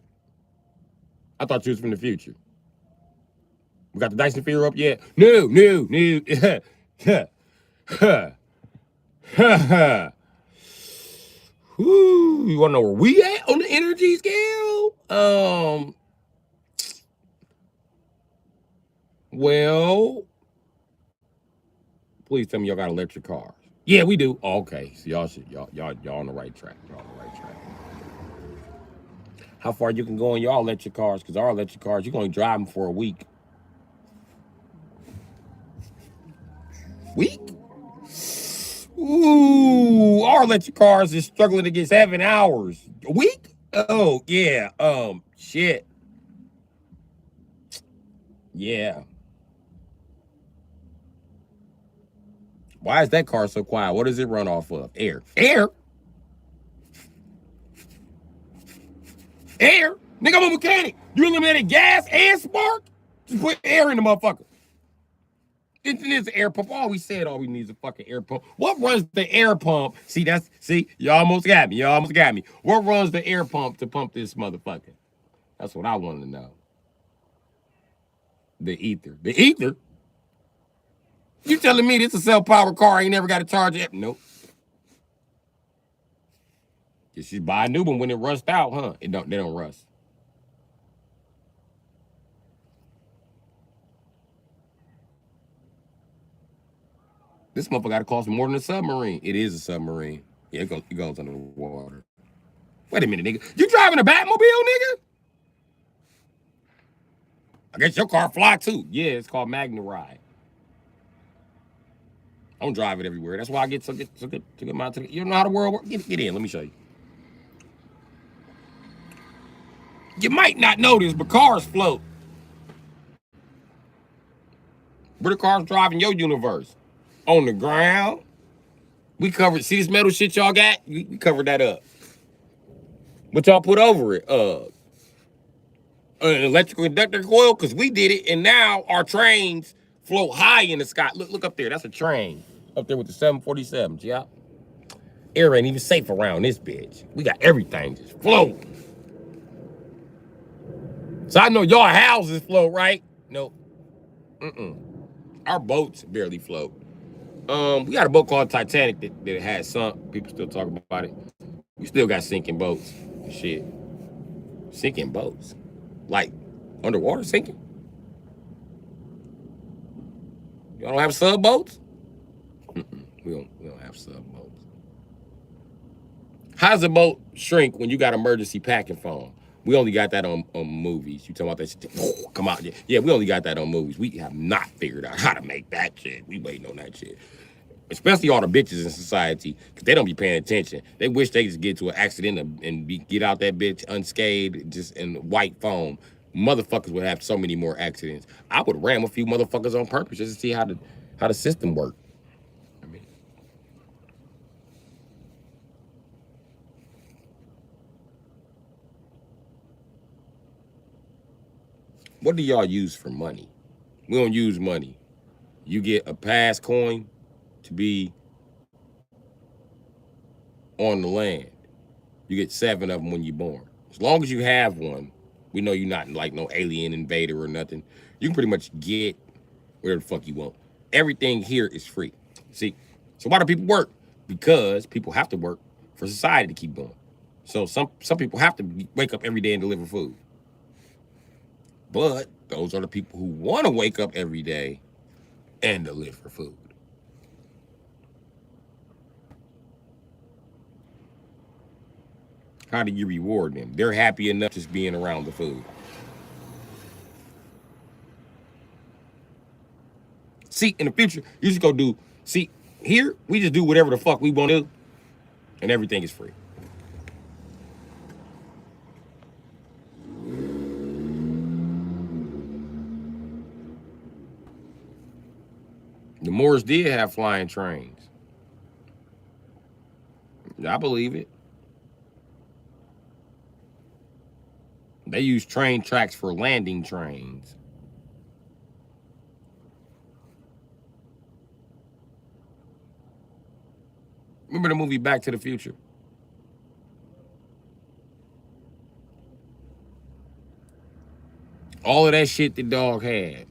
I thought you was from the future. We got the Dyson sphere up yet? No. Whoo, you wanna know where we at on the energy scale? Well, please tell me y'all got electric cars. Yeah, we do. Oh, okay, so y'all on the right track. Y'all on the right track. How far you can go in y'all electric cars? Because our electric cars, you're gonna drive them for a week. Week? Ooh, our electric cars is struggling to get 7 hours. A week? Oh, yeah. Shit. Yeah. Why is that car so quiet? What does it run off of? Air. Air? Air? Nigga, I'm a mechanic. You eliminated gas and spark? Just put air in the motherfucker. It's an air pump. All we said, all we need is a fucking air pump. What runs the air pump? See, you almost got me. What runs the air pump to pump this motherfucker? That's what I want to know. The ether. The ether? You telling me this is a self-powered car, ain't never got to charge it? Nope. You should buy a new one when it rusts out, huh? They don't rust. This motherfucker got to cost more than a submarine. It is a submarine. Yeah, it goes under the water. Wait a minute, nigga. You driving a Batmobile, nigga? I guess your car fly too. Yeah, it's called Magna Ride. I don't drive it everywhere. That's why I get so good to get my. You know how the world works. Get in. Let me show you. You might not know this, but cars float. Where the cars driving your universe? On the ground. We covered. See this metal shit y'all got? We covered that up. What y'all put over it? An electrical conductor coil, because we did it, and now our trains float high in the sky. Look up there. That's a train up there with the 747s. Yeah. Air ain't even safe around this bitch. We got everything just float. So I know y'all houses float, right? No. Our boats barely float. We got a boat called Titanic that had sunk. People still talk about it. We still got sinking boats and shit. Sinking boats. Like underwater sinking? Y'all don't have sub boats? We don't have sub boats. How does a boat shrink when you got emergency packing foam? We only got that on movies. You talking about that shit? Come out. Yeah, we only got that on movies. We have not figured out how to make that shit. We waiting on that shit. Especially all the bitches in society, because they don't be paying attention. They wish they just get to an accident and get out that bitch unscathed, just in white foam. Motherfuckers would have so many more accidents. I would ram a few motherfuckers on purpose just to see how the system works. I mean, what do y'all use for money? We don't use money. You get a pass coin to be on the land. You get 7 of them when you're born. As long as you have one, we know you're not like no alien invader or nothing. You can pretty much get whatever the fuck you want. Everything here is free. See? So why do people work? Because people have to work for society to keep going. So some people have to wake up every day and deliver food. But those are the people who want to wake up every day and deliver food. How do you reward them? They're happy enough just being around the food. See, in the future, you just go do, see, here, we just do whatever the fuck we want to do, and everything is free. The Moors did have flying trains. I believe it. They use train tracks for landing trains. Remember the movie Back to the Future? All of that shit the dog had.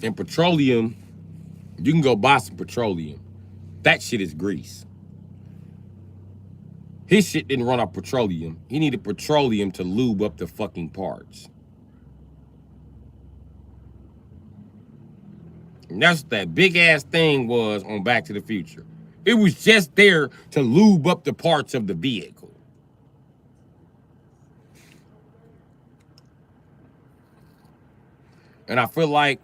And petroleum, you can go buy some petroleum. That shit is grease. His shit didn't run off petroleum. He needed petroleum to lube up the fucking parts. And that's what that big ass thing was on Back to the Future. It was just there to lube up the parts of the vehicle. And I feel like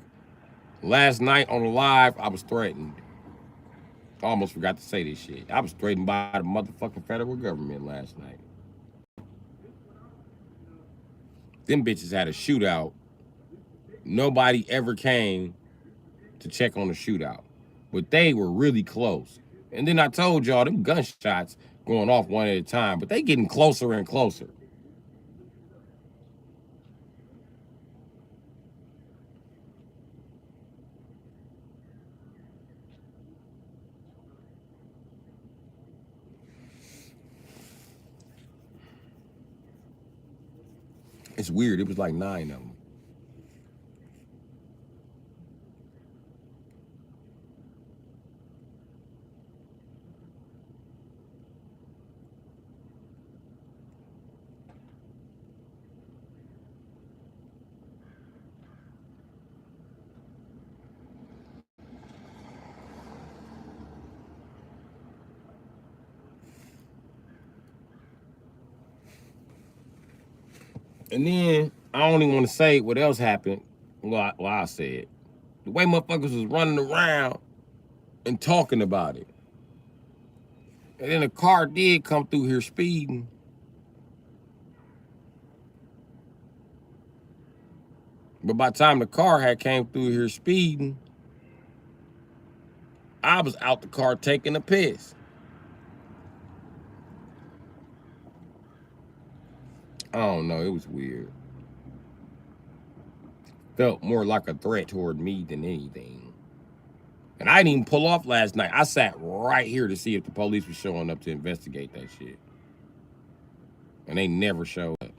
last night on the live, I was threatened. I almost forgot to say this shit. I was threatened by the motherfucking federal government last night. Them bitches had a shootout. Nobody ever came to check on the shootout. But they were really close. And then I told y'all, them gunshots going off one at a time, but they getting closer and closer. It's weird. It was like 9 of them. And then I don't even want to say what else happened. Well, I said the way motherfuckers was running around and talking about it. And then a car did come through here speeding. But by the time the car had came through here speeding, I was out the car taking a piss. I don't know, it was weird. Felt more like a threat toward me than anything. And I didn't even pull off last night. I sat right here to see if the police was showing up to investigate that shit. And they never showed up.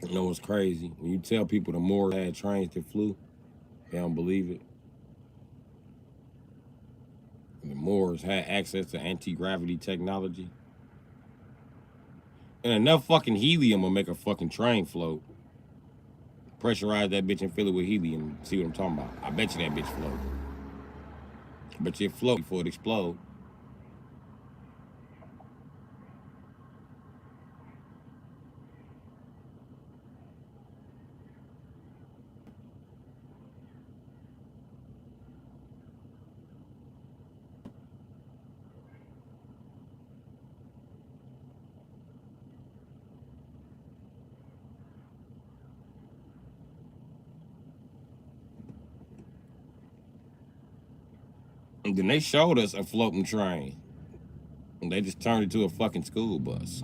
You know what's crazy? When you tell people the Moors had trains that flew, they don't believe it. And the Moors had access to anti-gravity technology. And enough fucking helium will make a fucking train float. Pressurize that bitch and fill it with helium. See what I'm talking about? I bet you that bitch float. I bet you it float before it explode. And then they showed us a floating train. And they just turned it to a fucking school bus.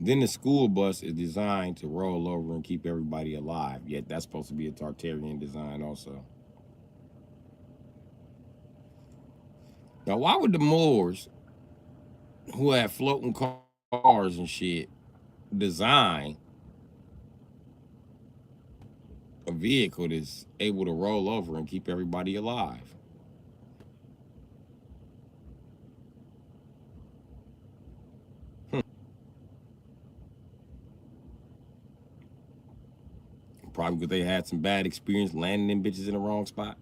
Then the school bus is designed to roll over and keep everybody alive. Yet that's supposed to be a Tartarian design also. Now, why would the Moors, who had floating cars and shit, design a vehicle that's able to roll over and keep everybody alive? Probably because they had some bad experience landing them bitches in the wrong spot.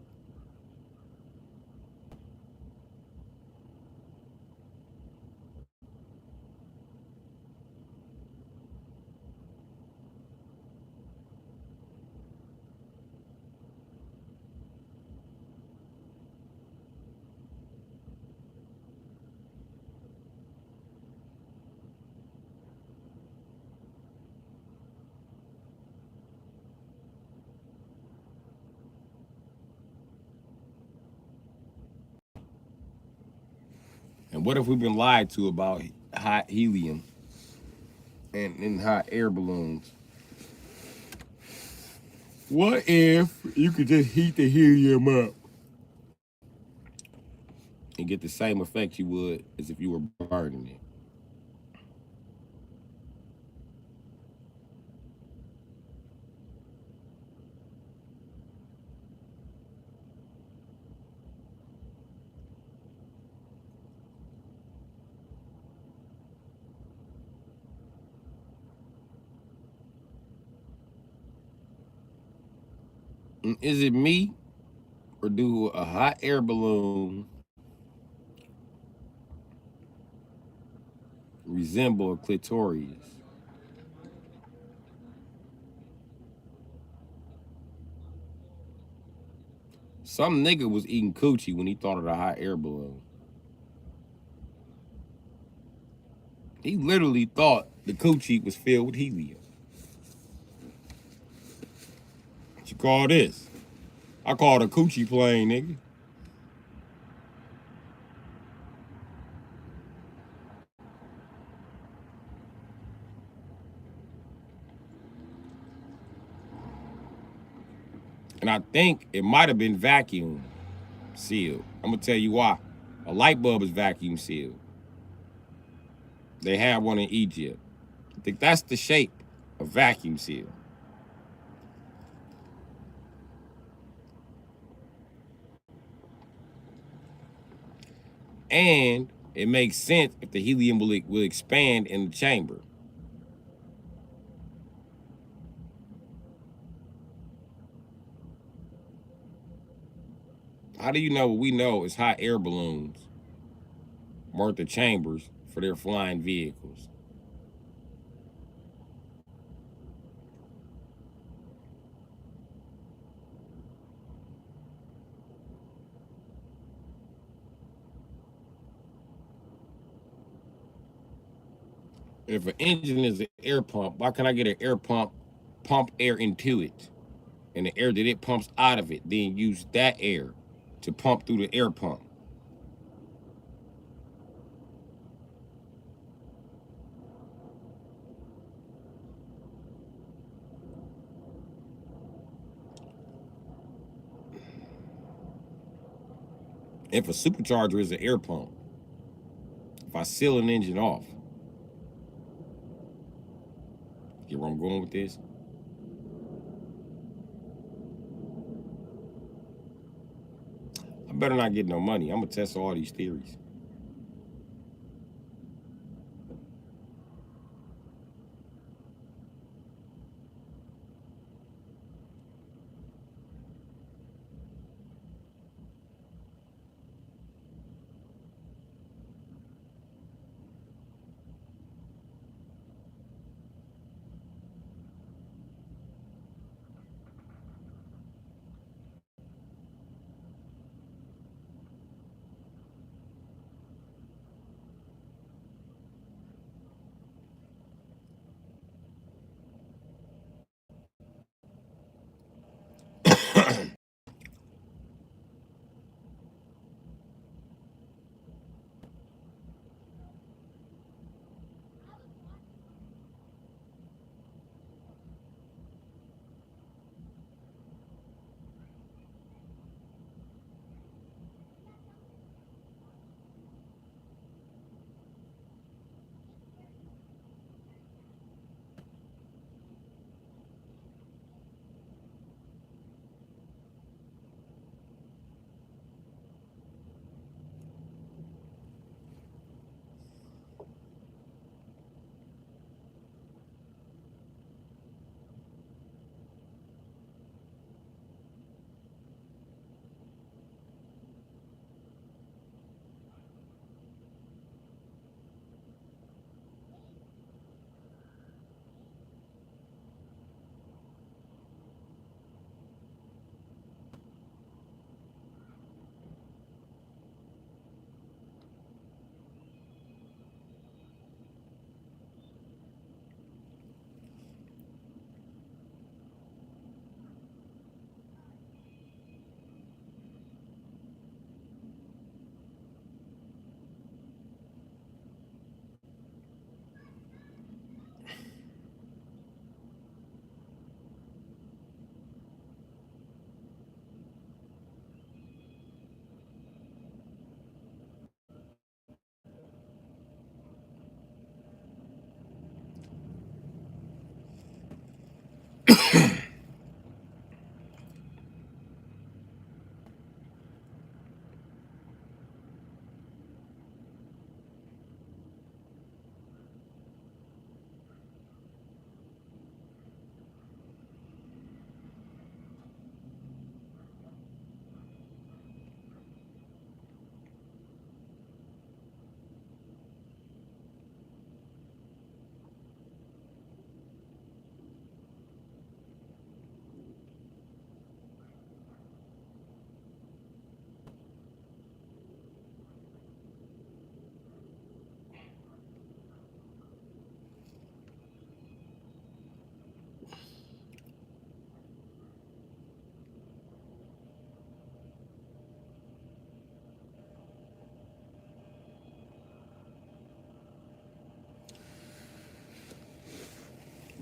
And what if we've been lied to about hot helium and hot air balloons? What if you could just heat the helium up and get the same effect you would as if you were burning it? Is it me, or do a hot air balloon resemble a clitoris? Some nigga was eating coochie when he thought of the hot air balloon. He literally thought the coochie was filled with helium. What you call this? I call it a coochie plane, nigga. And I think it might have been vacuum sealed. I'm gonna tell you why. A light bulb is vacuum sealed. They have one in Egypt. I think that's the shape of vacuum seal. And it makes sense if the helium will expand in the chamber. How do you know what we know is hot air balloons weren't the chambers for their flying vehicles? If an engine is an air pump, why can't I get an air pump air into it? And the air that it pumps out of it, then use that air to pump through the air pump. If a supercharger is an air pump, if I seal an engine off, get where I'm going with this? I better not get no money. I'm gonna test all these theories.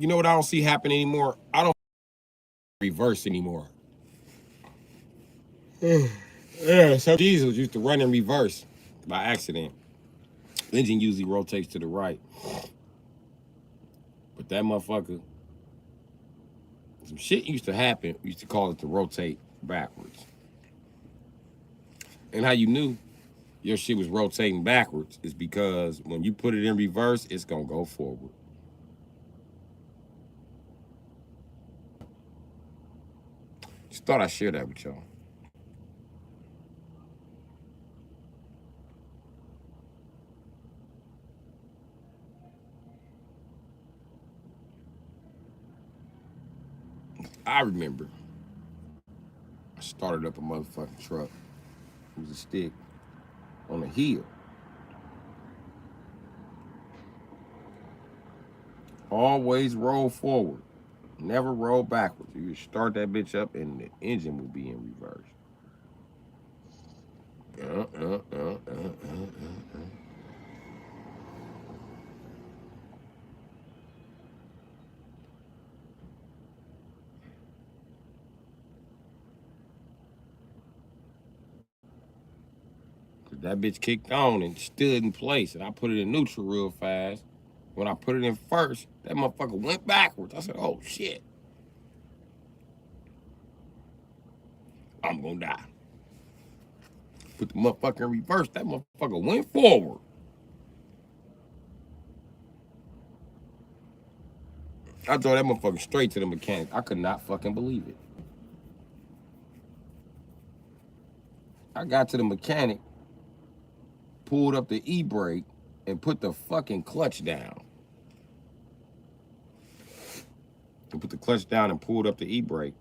You know what I don't see happen anymore? I don't reverse anymore. Yeah, so Jesus used to run in reverse by accident. The engine usually rotates to the right. But that motherfucker, some shit used to happen. We used to call it to rotate backwards. And how you knew your shit was rotating backwards is because when you put it in reverse, it's gonna go forward. Just thought I'd share that with y'all. I remember I started up a motherfucking truck. It was a stick on a hill. Always roll forward. Never roll backwards. You start that bitch up and the engine will be in reverse. Uh, uh, uh, uh, uh. That bitch kicked on and stood in place, and I put it in neutral real fast. When I put it in first, that motherfucker went backwards. I said, oh shit, I'm gonna die. Put the motherfucker in reverse, that motherfucker went forward. I drove that motherfucker straight to the mechanic. I could not fucking believe it. I got to the mechanic, pulled up the e-brake, and put the fucking clutch down. And put the clutch down and pulled up the e-brake.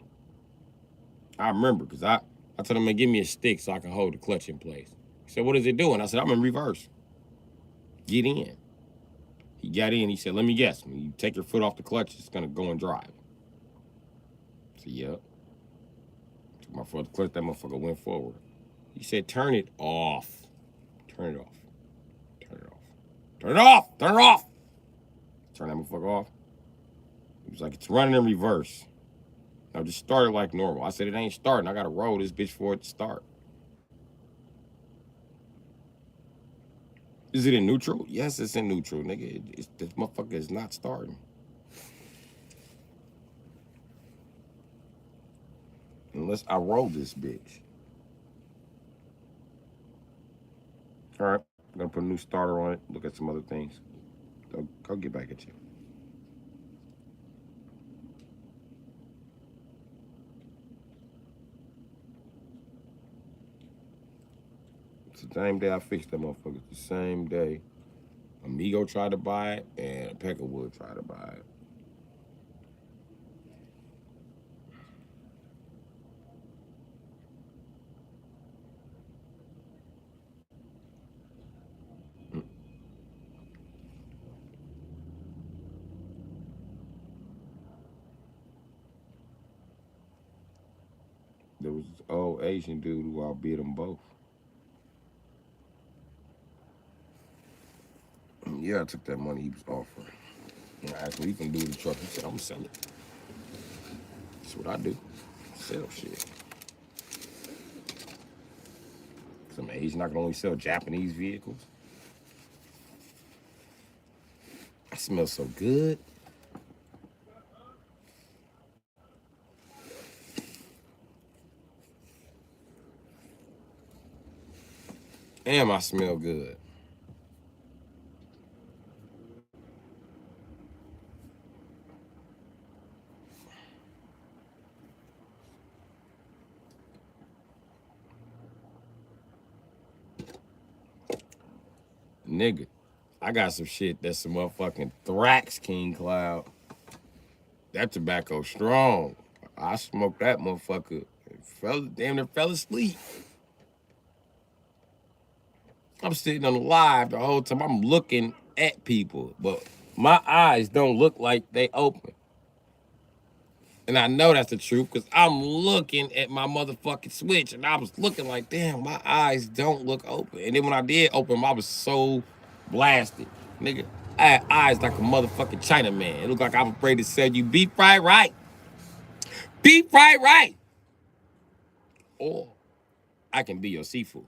I remember, because I told him to give me a stick so I can hold the clutch in place. He said, what is it doing? I said, I'm in reverse. Get in. He got in, he said, let me guess. When you take your foot off the clutch, it's gonna go and drive. I said, yep. Took my foot off the clutch, that motherfucker went forward. He said, turn it off. Turn it off. Turn it off. Turn it off! Turn it off! Turn that motherfucker off. He was like, it's running in reverse. Now just start it like normal. I said, it ain't starting. I gotta roll this bitch for it to start. Is it in neutral? Yes, it's in neutral, nigga. This motherfucker is not starting. Unless I roll this bitch. All right, I'm gonna put a new starter on it. Look at some other things. Go get back at you. It's the same day I fixed that motherfucker. It's the same day Amigo tried to buy it and Peckerwood tried to buy it. There was this old Asian dude who outbid them both. Yeah, I took that money he was offering. And I asked him what he can do with the truck. He said, I'm gonna sell it. That's what I do. Sell shit. Some Asian, I can only sell Japanese vehicles. I smell so good. Damn, I smell good. Nigga, I got some shit that's some motherfucking Thrax King Cloud. That tobacco strong. I smoked that motherfucker. Damn near fell asleep. I'm sitting on the live the whole time. I'm looking at people, but my eyes don't look like they open. And I know that's the truth because I'm looking at my motherfucking switch and I was looking like, damn, my eyes don't look open. And then when I did open them, I was so blasted. Nigga, I had eyes like a motherfucking Chinaman. It looked like I was ready to sell you beef fried right. Beef fried right. Or I can be your seafood.